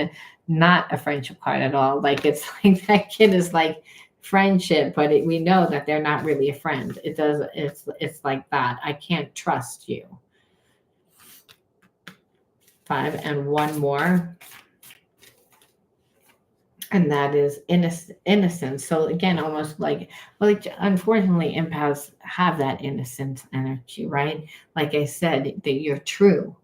not a friendship card at all. Like, it's like that kid is like friendship, but we know that they're not really a friend. It's like that. I can't trust you. 5 and one more. And that is innocence. So again, almost like, well, unfortunately, empaths have that innocent energy, right? Like I said, that you're true.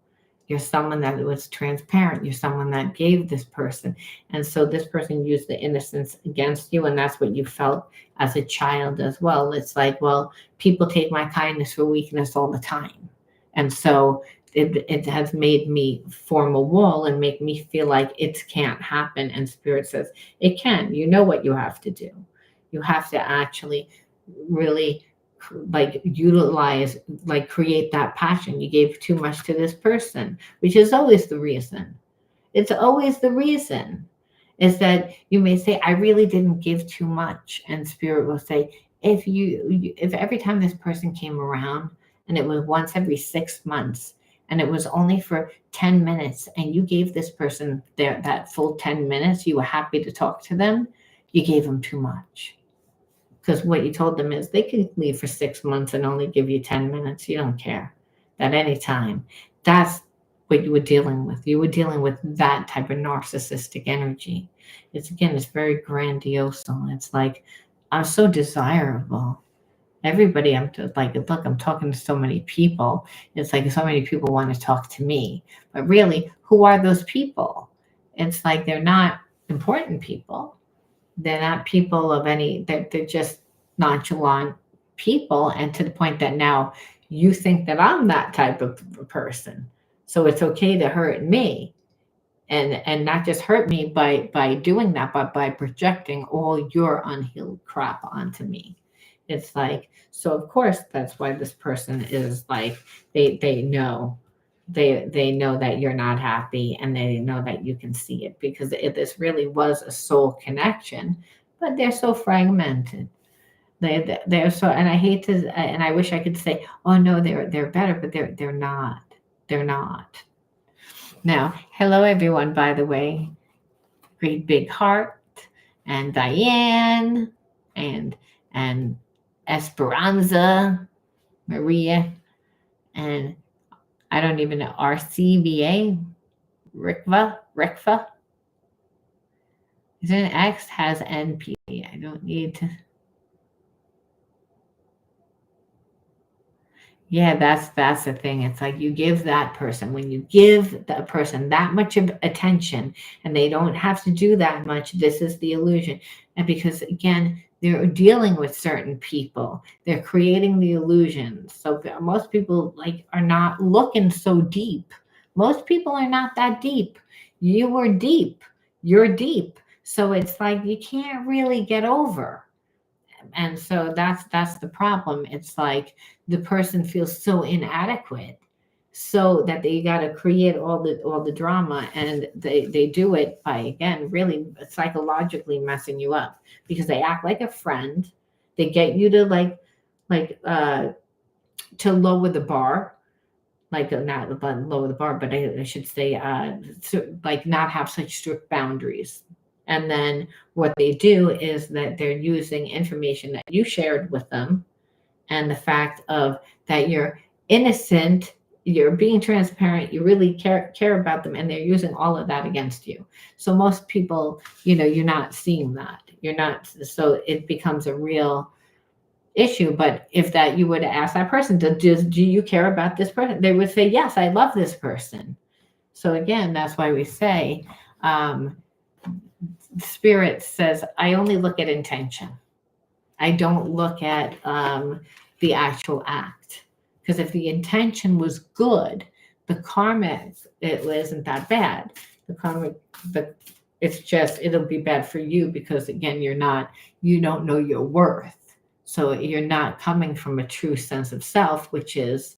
You're someone that was transparent. You're someone that gave this person. And so this person used the innocence against you. And that's what you felt as a child as well. It's like, well, people take my kindness for weakness all the time. And so it has made me form a wall and make me feel like it can't happen. And Spirit says it can. You know what you have to do. You have to actually really like utilize, like create that passion. You gave too much to this person, which is always the reason. It's always the reason, is that you may say, I really didn't give too much. And spirit will say, if every time this person came around and it was once every 6 months and it was only for 10 minutes and you gave this person that full 10 minutes, you were happy to talk to them, you gave them too much. Because what you told them is they could leave for 6 months and only give you 10 minutes. You don't care at any time. That's what you were dealing with. You were dealing with that type of narcissistic energy. It's very grandiose. It's like, I'm so desirable. Everybody, look, I'm talking to so many people. It's like so many people want to talk to me. But really, who are those people? It's like they're not important people. They're not people of any, they're just nonchalant people. And to the point that now you think that I'm that type of person. So it's okay to hurt me, and not just hurt me by doing that, but by projecting all your unhealed crap onto me. It's like, so of course, that's why this person is like, they know. They know that you're not happy, and they know that you can see it, because this really was a soul connection, but they're so fragmented. They're so, and I hate to, and I wish I could say, oh no, they're better, but they're not. They're not. Now, hello everyone, by the way. Great Big Heart, and Diane, and Esperanza, Maria, and I don't even know, RCBA, Rikva. Is it an X has NP? I don't need to. Yeah, that's the thing. It's like you give that person, when you give the person that much of attention and they don't have to do that much, this is the illusion. And because again, they're dealing with certain people, they're creating the illusions. So most people are not looking so deep. Most people are not that deep. You were deep. You're deep. So it's like you can't really get over. And so that's the problem. It's like the person feels so inadequate, so that they got to create all the drama, and they do it by, again, really psychologically messing you up, because they act like a friend. They get you to to lower the bar, not lower the bar, but I should say not have such strict boundaries. And then what they do is that they're using information that you shared with them, and the fact of that you're innocent, you're being transparent, you really care about them, and they're using all of that against you. So most people, you're not seeing that. You're not, so it becomes a real issue. But if that you would ask that person, do you care about this person? They would say, yes, I love this person. So again, that's why we say, Spirit says, I only look at intention. I don't look at the actual act. Because if the intention was good, the karma, it isn't that bad. The karma, it's just, it'll be bad for you, because again, you don't know your worth. So you're not coming from a true sense of self, which is,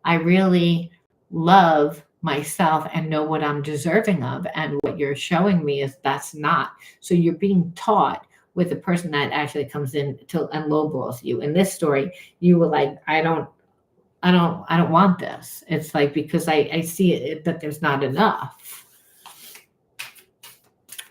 I really love myself and know what I'm deserving of. And what you're showing me is that's not. So you're being taught with the person that actually comes in and lowballs you. In this story, you were like, I don't want this. It's like, because I see it, that there's not enough.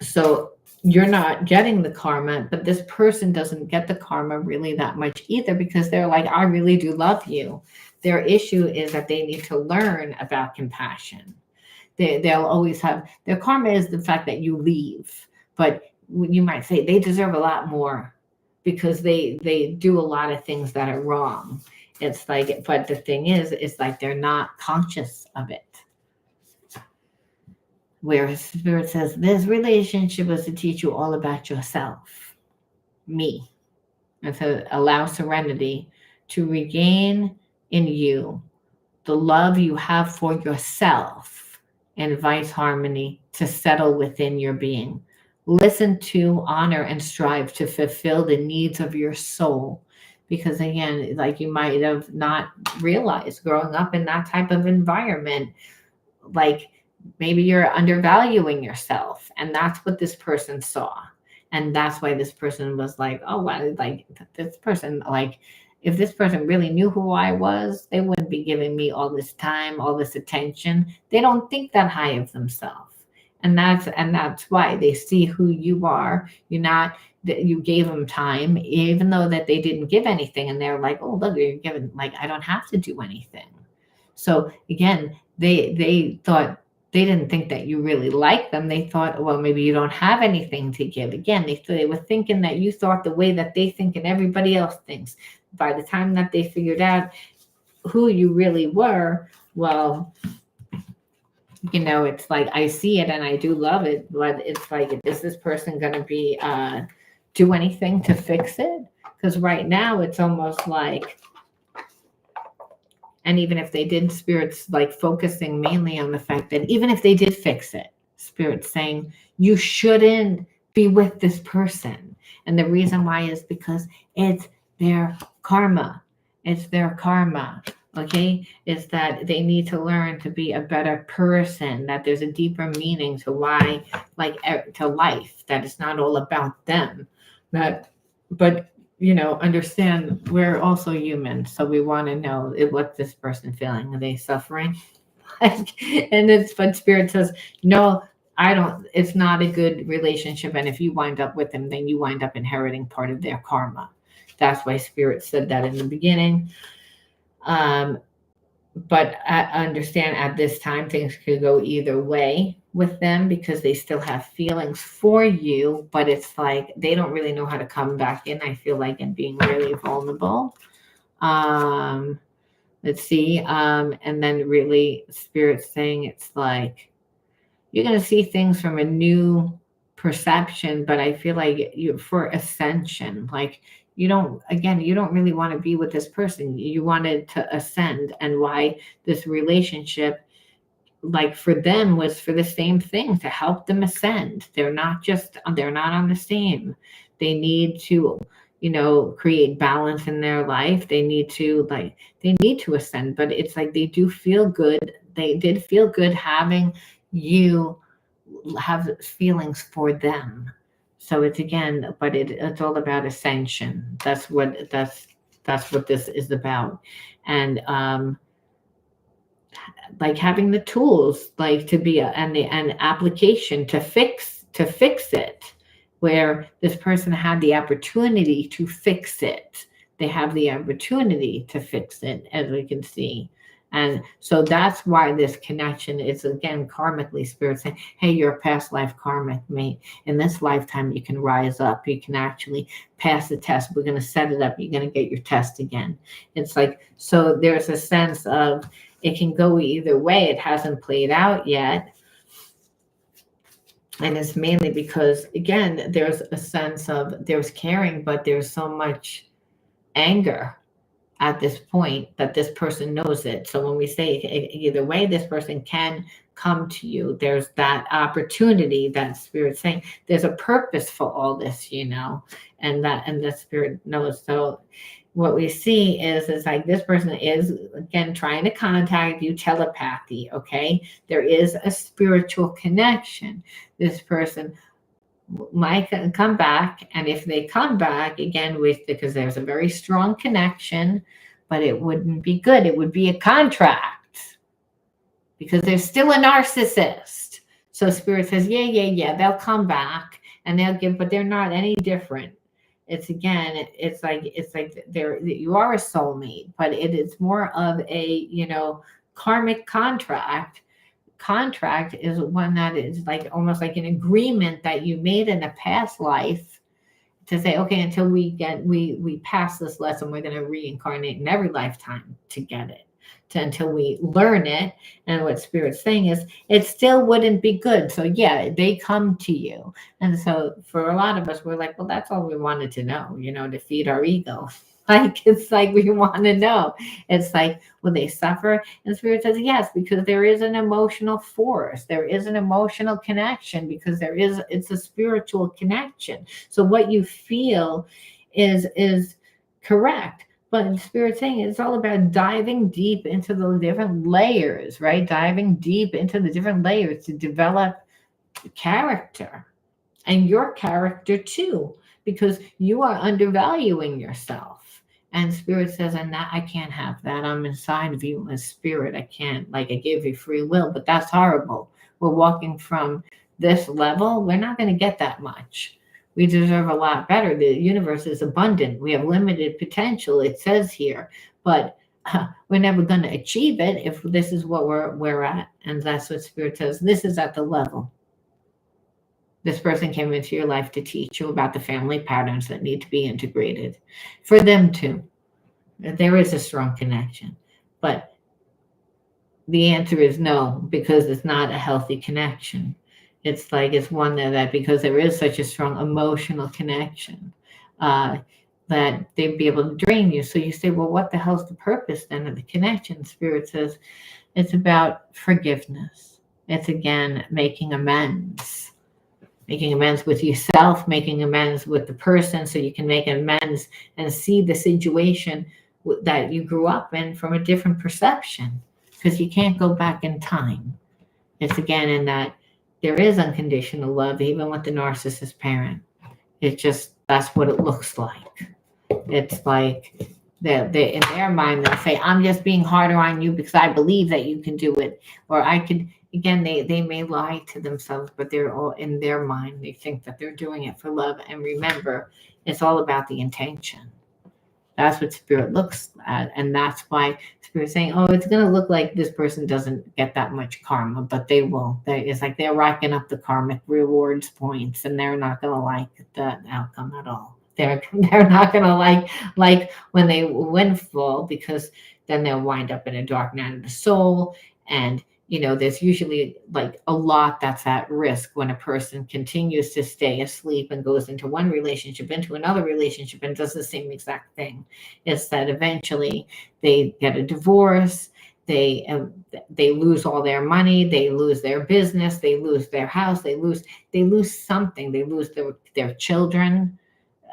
So you're not getting the karma, but this person doesn't get the karma really that much either, because they're like, I really do love you. Their issue is that they need to learn about compassion. They'll always have, their karma is the fact that you leave, but you might say they deserve a lot more, because they do a lot of things that are wrong. It's like, but the thing is like they're not conscious of it. Whereas Spirit says, this relationship was to teach you all about yourself, me, and to allow serenity to regain in you the love you have for yourself, and invite harmony to settle within your being. Listen to, honor, and strive to fulfill the needs of your soul. Because again, like you might have not realized growing up in that type of environment, like maybe you're undervaluing yourself, and that's what this person saw. And that's why this person was like, oh, well, like this person, like if this person really knew who I was, they wouldn't be giving me all this time, all this attention. They don't think that high of themselves. And that's why they see who you are. You're not that you gave them time, even though that they didn't give anything, and they're like, oh, look, you're giving, like I don't have to do anything. So again, they thought, they didn't think that you really liked them. They thought, well, maybe you don't have anything to give. Again, they were thinking that you thought the way that they think and everybody else thinks. By the time that they figured out who you really were, well, it's like I see it and I do love it, but it's like, is this person going to be do anything to fix it? Because right now it's almost like, and even if they did, Spirit's like focusing mainly on the fact that even if they did fix it, Spirit's saying you shouldn't be with this person. And the reason why is because it's their karma. It's their karma. Okay, is that they need to learn to be a better person, that there's a deeper meaning to why, like to life, that it's not all about them. But understand we're also human, so we want to know what's this person feeling. Are they suffering? But Spirit says, no, I don't. It's not a good relationship, and if you wind up with them, then you wind up inheriting part of their karma. That's why Spirit said that in the beginning. But I understand at this time things could go either way with them because they still have feelings for you, but it's like they don't really know how to come back in, I feel like, and being really vulnerable. Let's see. And then really Spirit's saying it's like you're going to see things from a new perception, but I feel like for ascension, like you don't really want to be with this person. You wanted to ascend, and why this relationship, like for them, was for the same thing, to help them ascend. They're not on the same. They need to, create balance in their life. They need to ascend, but it's like they do feel good. They did feel good having you have feelings for them. So it's but it's all about ascension. That's what this is about. And like having the tools, like to be an application to fix it, where this person had the opportunity to fix it. They have the opportunity to fix it, as we can see. And so that's why this connection is, again, karmically, Spirit saying, hey, you're a past life karmic mate. In this lifetime, you can rise up. You can actually pass the test. We're going to set it up. You're going to get your test again. It's like, so there's a sense of it can go either way. It hasn't played out yet. And it's mainly because, again, there's a sense of there's caring, but there's so much anger at this point that this person knows it. So when we say either way, this person can come to you. There's that opportunity, that Spirit saying there's a purpose for all this, and the Spirit knows. So what we see is like this person is, again, trying to contact you, telepathy. Okay, there is a spiritual connection. This person might come back, and if they come back again because there's a very strong connection, but it wouldn't be good. It would be a contract because there's still a narcissist. So Spirit says, yeah, they'll come back and they'll give, but they're not any different. It's like you are a soulmate, but it is more of a karmic contract. Contract is one that is like almost like an agreement that you made in a past life to say, okay, until we pass this lesson, we're going to reincarnate in every lifetime to get it, until we learn it. And what Spirit's saying is it still wouldn't be good. So yeah, they come to you. And so for a lot of us, we're like, well, that's all we wanted to know, to feed our ego. Like, it's like we want to know. It's like, will they suffer? And Spirit says, yes, because there is an emotional force. There is an emotional connection because it's a spiritual connection. So what you feel is Correct. But the Spirit saying it's all about diving deep into the different layers, right? Diving deep into the different layers to develop character and your character too, because you are undervaluing yourself. And Spirit says, and that I can't have that. I'm inside of you as spirit. I can't, like, I gave you free will, but that's horrible. We're walking from this level. We're not going to get that much. We deserve a lot better. The universe is abundant. We have limited potential, it says here, but we're never going to achieve it if this is what we're at. And that's what Spirit says. This is at the level. This person came into your life to teach you about the family patterns that need to be integrated for them too. There is a strong connection, but the answer is no, because it's not a healthy connection. It's like, it's one that because there is such a strong emotional connection, that they'd be able to drain you. So you say, well, what the hell's the purpose then of the connection? Spirit says it's about forgiveness. It's again making amends with yourself, making amends with the person, so you can make amends and see the situation that you grew up in from a different perception, because you can't go back in time. It's again in that there is unconditional love, even with the narcissist parent. It just, that's what it looks like. It's like they in their mind, they'll say, I'm just being harder on you because I believe that you can do it. Or I could, again, they may lie to themselves, but they're all in their mind. They think that they're doing it for love. And remember, it's all about the intention. That's what Spirit looks at. And that's why Spirit's saying, oh, it's going to look like this person doesn't get that much karma, but they will. It's like they're racking up the karmic rewards points, and they're not going to like that outcome at all. They're not going to like when they windfall, because then they'll wind up in a dark night of the soul. And there's usually like a lot that's at risk when a person continues to stay asleep and goes into one relationship, into another relationship, and does the same exact thing. It's that eventually they get a divorce, they lose all their money, they lose their business, they lose their house, they lose something, they lose their children.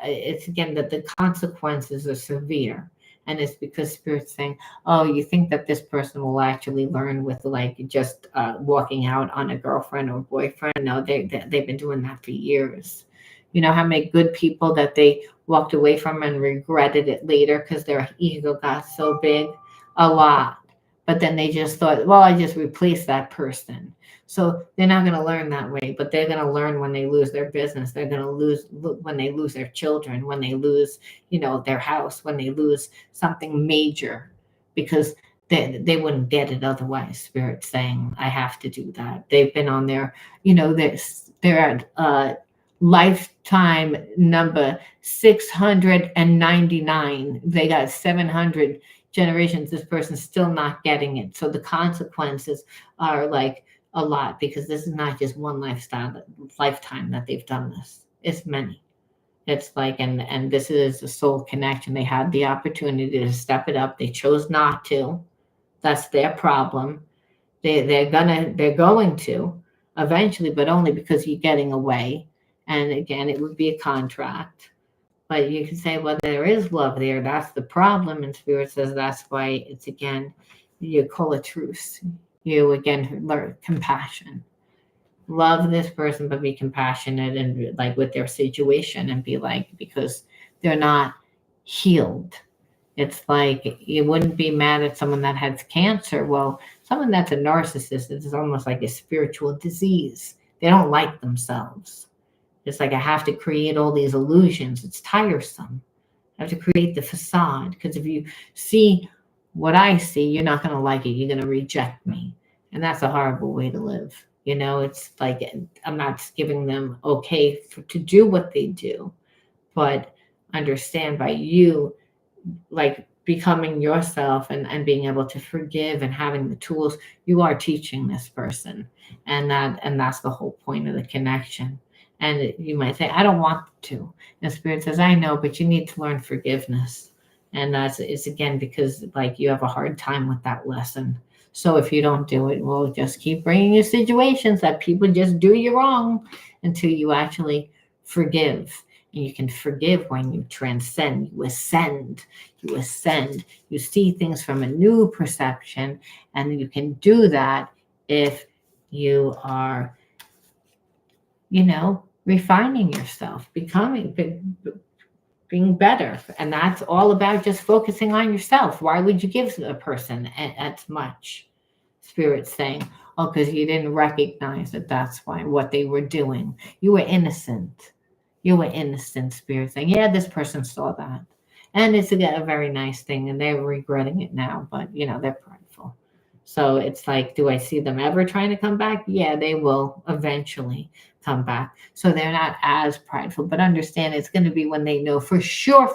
It's again that the consequences are severe. And it's because Spirit's saying, oh, you think that this person will actually learn with like just walking out on a girlfriend or boyfriend? No, they've been doing that for years. You know how many good people that they walked away from and regretted it later because their ego got so big? A lot. But then they just thought, well, I just replaced that person. So they're not going to learn that way, but they're going to learn when they lose their business. They're going to lose when they lose their children, when they lose, their house, when they lose something major, because they wouldn't get it otherwise. Spirit's saying, I have to do that. They've been on their, they're at lifetime number 699. They got 700 generations. This person's still not getting it. So the consequences are like a lot, because this is not just one lifetime that they've done this. It's many. It's like, and this is a soul connection. They had the opportunity to step it up. They chose not to. That's their problem. They're going to eventually, but only because you're getting away. And again, it would be a contract. But you can say, well, there is love there. That's the problem. And Spirit says that's why it's, again, you call a truce. You, again, learn compassion. Love this person, but be compassionate and like with their situation, and be like, because they're not healed. It's like you wouldn't be mad at someone that has cancer. Well, someone that's a narcissist is almost like a spiritual disease. They don't like themselves. It's like I have to create all these illusions. It's tiresome. I have to create the facade, because if you see what I see, you're not going to like it. You're going to reject me. And that's a horrible way to live. It's like I'm not giving them okay to do what they do, but understand by you like becoming yourself and being able to forgive and having the tools, you are teaching this person. And that's the whole point of the connection. And you might say, I don't want to. And Spirit says, I know, but you need to learn forgiveness. And it's again, because like you have a hard time with that lesson. So if you don't do it, we'll just keep bringing you situations that people just do you wrong until you actually forgive. And you can forgive when you transcend, you ascend, you see things from a new perception. And you can do that if you are, refining yourself, being better. And that's all about just focusing on yourself. Why would you give a person as much? Spirit saying, oh, because you didn't recognize that that's why what they were doing. You were innocent. You were innocent, Spirit saying, yeah, this person saw that. And it's a very nice thing, and they're regretting it now, but they're prideful. So it's like, do I see them ever trying to come back? Yeah, they will eventually come back. So they're not as prideful, but understand it's going to be when they know for sure,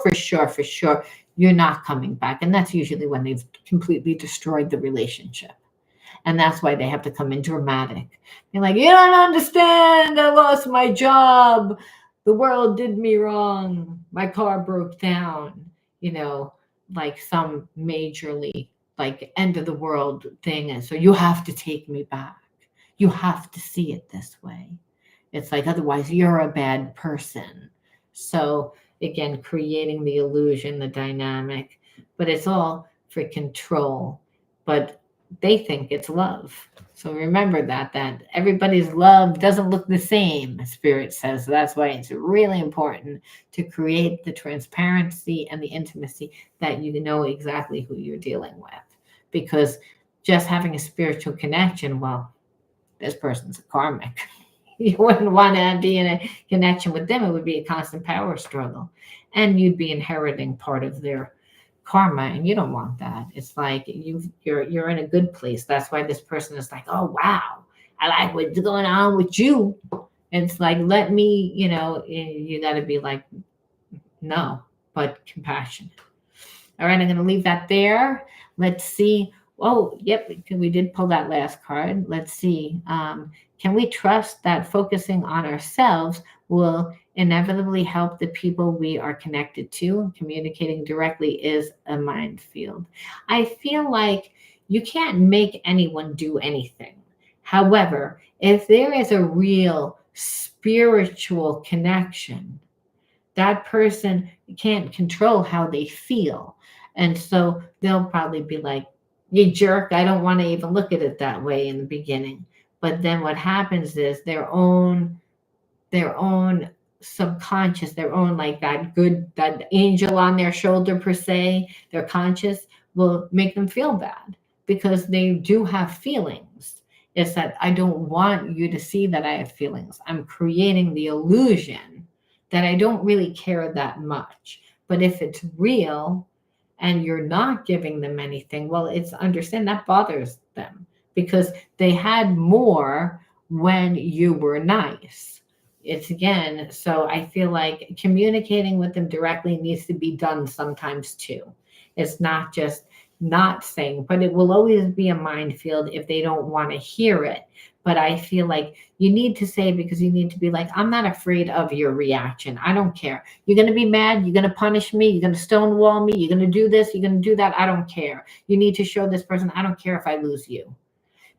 you're not coming back. And that's usually when they've completely destroyed the relationship. And that's why they have to come in dramatic. They're like, you don't understand. I lost my job. The world did me wrong. My car broke down, like some majorly like end of the world thing. And so you have to take me back. You have to see it this way. It's like, otherwise you're a bad person. So again, creating the illusion, the dynamic, but it's all for control. But they think it's love. So remember that everybody's love doesn't look the same, Spirit says. So that's why it's really important to create the transparency and the intimacy that you know exactly who you're dealing with. Because just having a spiritual connection, well, this person's a karmic. You wouldn't want to be in a connection with them. It would be a constant power struggle. And you'd be inheriting part of their karma, and you don't want that. It's like you're in a good place. That's why this person is like, oh wow, I like what's going on with you. It's like, let me, you got to be like, no, but compassionate. All right, I'm going to leave that there. Let's see. Oh, yep, we did pull that last card. Let's see. Can we trust that focusing on ourselves will inevitably help the people we are connected to? Communicating directly is a minefield. I feel like you can't make anyone do anything. However, if there is a real spiritual connection, that person can't control how they feel. And so they'll probably be like, you jerk, I don't want to even look at it that way in the beginning. But then what happens is their own subconscious, their own like that angel on their shoulder per se, their conscious will make them feel bad because they do have feelings. It's that I don't want you to see that I have feelings. I'm creating the illusion that I don't really care that much. But if it's real and you're not giving them anything, well, it's understand that bothers them because they had more when you were nice. It's again, so I feel like communicating with them directly needs to be done sometimes too. It's not just not saying, but it will always be a minefield if they don't want to hear it. But I feel like you need to say, because you need to be like, I'm not afraid of your reaction. I don't care. You're going to be mad. You're going to punish me. You're going to stonewall me. You're going to do this. You're going to do that. I don't care. You need to show this person, I don't care if I lose you.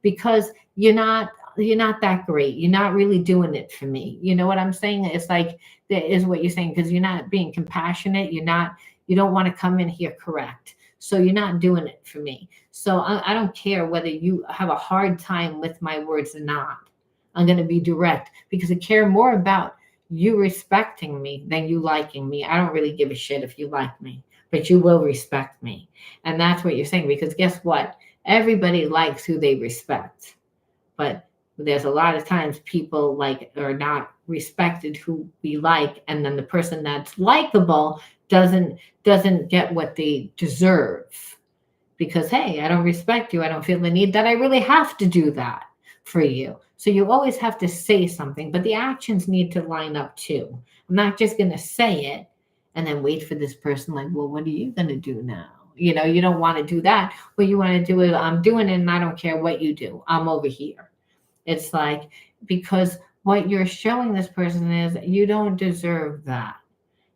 Because you're not that great. You're not really doing it for me. You know what I'm saying? It's like, that is what you're saying, because you're not being compassionate. You don't want to come in here correct. So you're not doing it for me. So I don't care whether you have a hard time with my words or not. I'm going to be direct because I care more about you respecting me than you liking me. I don't really give a shit if you like me, but you will respect me. And that's what you're saying, because guess what? Everybody likes who they respect. But there's a lot of times people like are not respected who we like, and then the person that's likable doesn't get what they deserve. Because, hey, I don't respect you. I don't feel the need that I really have to do that for you. So you always have to say something, but the actions need to line up too. I'm not just going to say it and then wait for this person like, well, what are you going to do now? You don't want to do that. What you want to do is, I'm doing it and I don't care what you do. I'm over here. It's like, because what you're showing this person is you don't deserve that.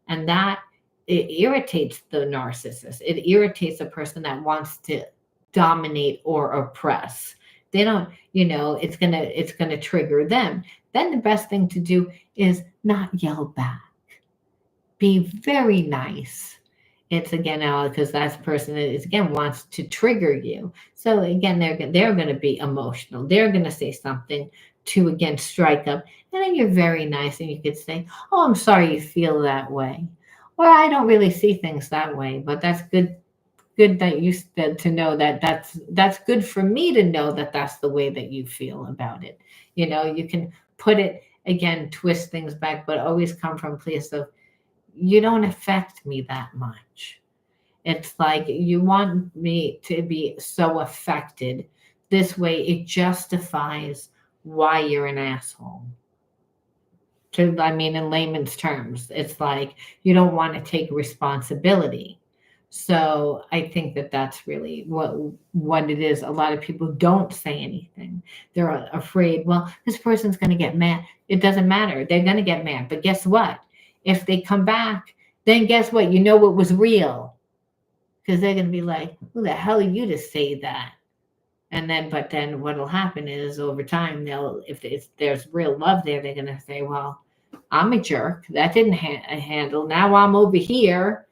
And that it irritates the narcissist. It irritates a person that wants to dominate or oppress. They don't, it's gonna trigger them. Then the best thing to do is not yell back. be very nice. It's again, because that person is again wants to trigger you. So again, they're going to be emotional. They're going to say something to again strike up, and then you're very nice, and you could say, "Oh, I'm sorry you feel that way," or "I don't really see things that way, but that's good. Good that you said to know that that's good for me to know that that's the way that you feel about it." You know, you can put it again, twist things back, but always come from a place of you don't affect me that much. It's like you want me to be so affected. This way, it justifies why you're an asshole. To, I mean, in layman's terms, it's like you don't want to take responsibility. So I think that that's really what it is. A lot of people don't say anything. They're afraid. Well, this person's going to get mad. It doesn't matter. They're going to get mad. But guess what? If they come back, then guess what? You know it was real, because they're going to be like, "Who the hell are you to say that?" And then, but then what'll happen is over time, if there's real love there, they're going to say, "Well, I'm a jerk. That didn't handle. Now I'm over here.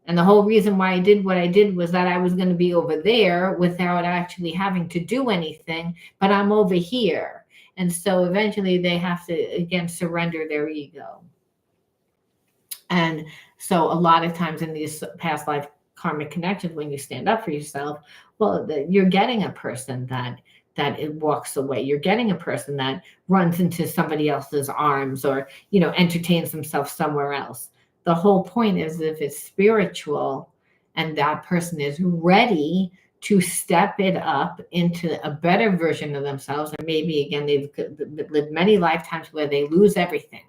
And the whole reason why I did what I did was that I was going to be over there without actually having to do anything, but I'm over here." And so eventually they have to, again, surrender their ego. And so a lot of times in these past life karmic connections, when you stand up for yourself, well, you're getting a person that it walks away. You're getting a person that runs into somebody else's arms, or, you know, entertains themselves somewhere else. The whole point is, if it's spiritual and that person is ready to step it up into a better version of themselves, and maybe again they've lived many lifetimes where they lose everything.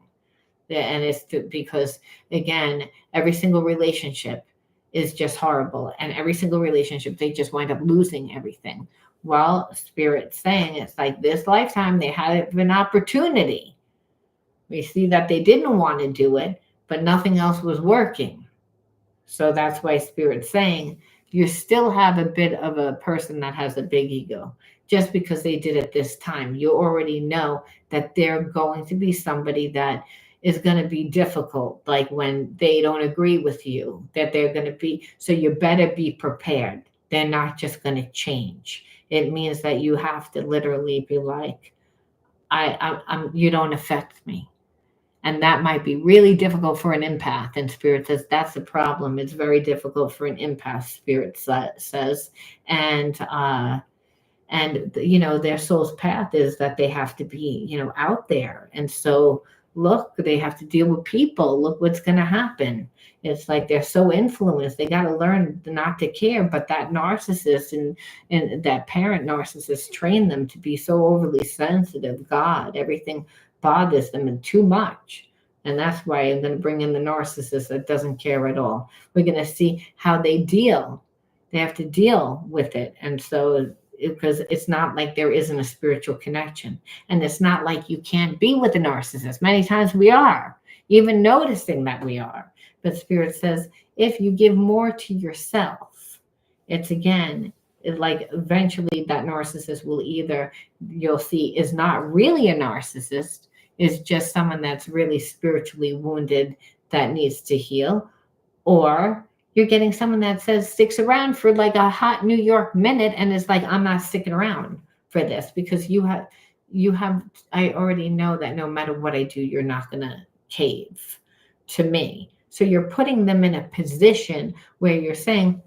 And it's because again, every single relationship is just horrible, and every single relationship they just wind up losing everything. Well, Spirit's saying it's like this lifetime they had an opportunity. We see that they didn't want to do it, but nothing else was working. So that's why Spirit's saying you still have a bit of a person that has a big ego. Just because they did it this time, you already know that they're going to be somebody that is going to be difficult, like when they don't agree with you, that they're going to be, so you better be prepared. They're not just going to change. It means that you have to literally be like, I'm you don't affect me. And that might be really difficult for an empath. And Spirit says that's the problem. It's very difficult for an empath, Spirit says. And you know, their soul's path is that they have to be, you know, out there. And so look, they have to deal with people. Look what's going to happen. It's like they're so influenced. They got to learn not to care. But that narcissist and that parent narcissist trained them to be so overly sensitive. God, everything bothers them and too much. And that's why I'm going to bring in the narcissist that doesn't care at all. We're going to see how they deal. They have to deal with it. And so, because it's not like there isn't a spiritual connection. And it's not like you can't be with a narcissist. Many times we are, even noticing that we are. But Spirit says, if you give more to yourself, it's again, like eventually that narcissist will either, you'll see, is not really a narcissist, is just someone that's really spiritually wounded that needs to heal, or you're getting someone that says sticks around for like a hot New York minute and is like, I'm not sticking around for this, because you have, I already know that no matter what I do, you're not going to cave to me. So you're putting them in a position where you're saying,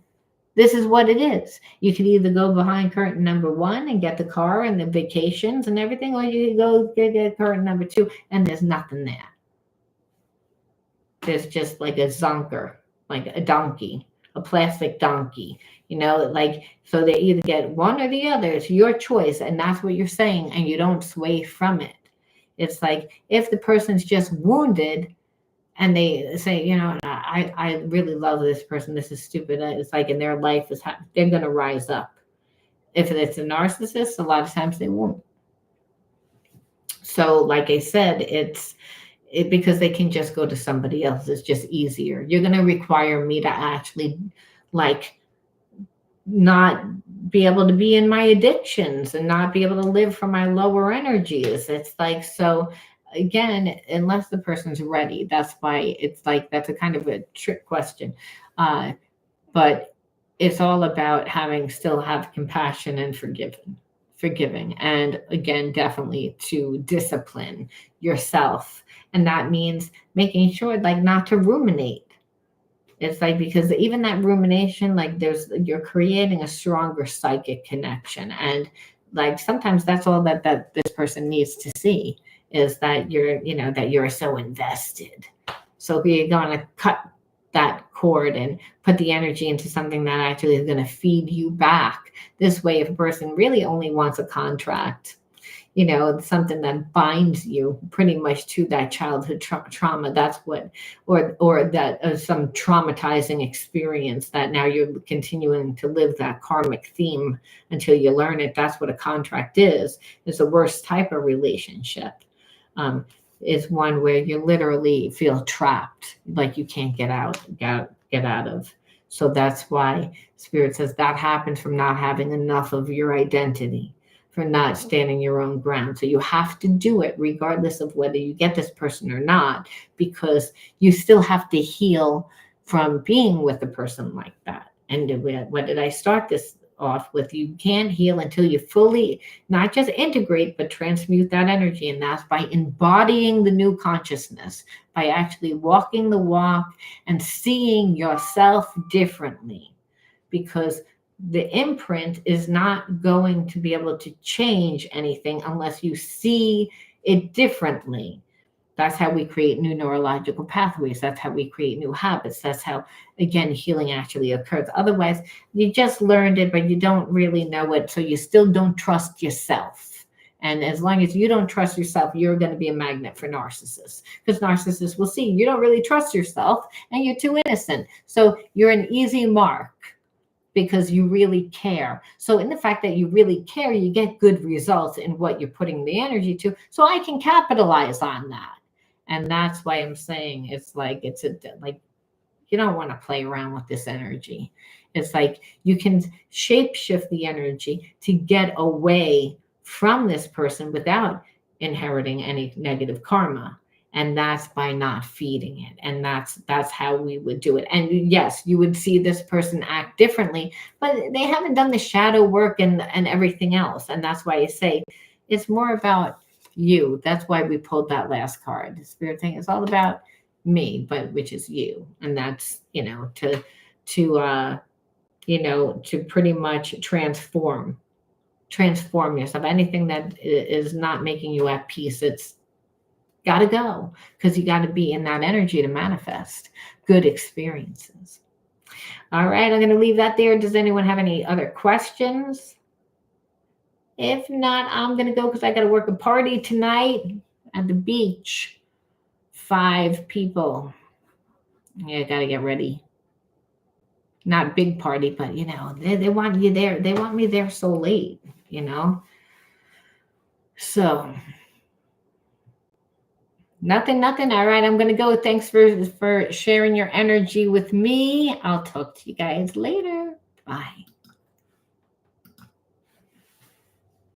this is what it is. You can either go behind curtain number 1 and get the car and the vacations and everything, or you can go get curtain number 2 and there's nothing there. There's just like a zonker, like a donkey, a plastic donkey, you know, like, so they either get one or the other. It's your choice. And that's what you're saying. And you don't sway from it. It's like, if the person's just wounded and they say, you know, I really love this person, this is stupid, it's like in their life is they're going to rise up. If it's a narcissist, a lot of times they won't. So like I said, it's because they can just go to somebody else. It's just easier. You're going to require me to actually like not be able to be in my addictions and not be able to live from my lower energies. It's like, so again, unless the person's ready. That's why it's like, that's a kind of a trick question. But it's all about still have compassion and forgiving. And again, definitely to discipline yourself. And that means making sure, like, not to ruminate. It's like, because even that rumination, like, you're creating a stronger psychic connection. And like, sometimes that's all that this person needs to see, is that you're so invested. So you're going to cut that cord and put the energy into something that actually is going to feed you back. This way, if a person really only wants a contract, something that binds you pretty much to that childhood trauma, that's what, or that some traumatizing experience that now you're continuing to live that karmic theme until you learn it. That's what a contract is the worst type of relationship. Is one where you literally feel trapped, like you can't get out of. So that's why Spirit says that happens from not having enough of your identity, for not standing your own ground. So you have to do it regardless of whether you get this person or not, because you still have to heal from being with a person like that. And what did I start this off with? You can't heal until you fully not just integrate, but transmute that energy. And that's by embodying the new consciousness, by actually walking the walk and seeing yourself differently. Because the imprint is not going to be able to change anything unless you see it differently. That's how we create new neurological pathways. That's how we create new habits. That's how, again, healing actually occurs. Otherwise, you just learned it, but you don't really know it. So you still don't trust yourself. And as long as you don't trust yourself, you're going to be a magnet for narcissists, because narcissists will see you don't really trust yourself and you're too innocent. So you're an easy mark, because you really care. So in the fact that you really care, you get good results in what you're putting the energy to. So I can capitalize on that. And that's why I'm saying it's like, you don't want to play around with this energy. It's like you can shape shift the energy to get away from this person without inheriting any negative karma. And that's by not feeding it. And that's how we would do it. And yes, you would see this person act differently, but they haven't done the shadow work and everything else. And that's why I say it's more about you. That's why we pulled that last card. The Spirit thing is all about me, but which is you. And that's, to pretty much transform yourself. Anything that is not making you at peace, it's got to go, because you got to be in that energy to manifest good experiences. All right, I'm going to leave that there. Does anyone have any other questions? If not, I'm going to go, because I got to work a party tonight at the beach. 5 people. Yeah, I got to get ready. Not big party, but they want you there. They want me there so late, So nothing. All right, I'm going to go. Thanks for sharing your energy with me. I'll talk to you guys later. Bye.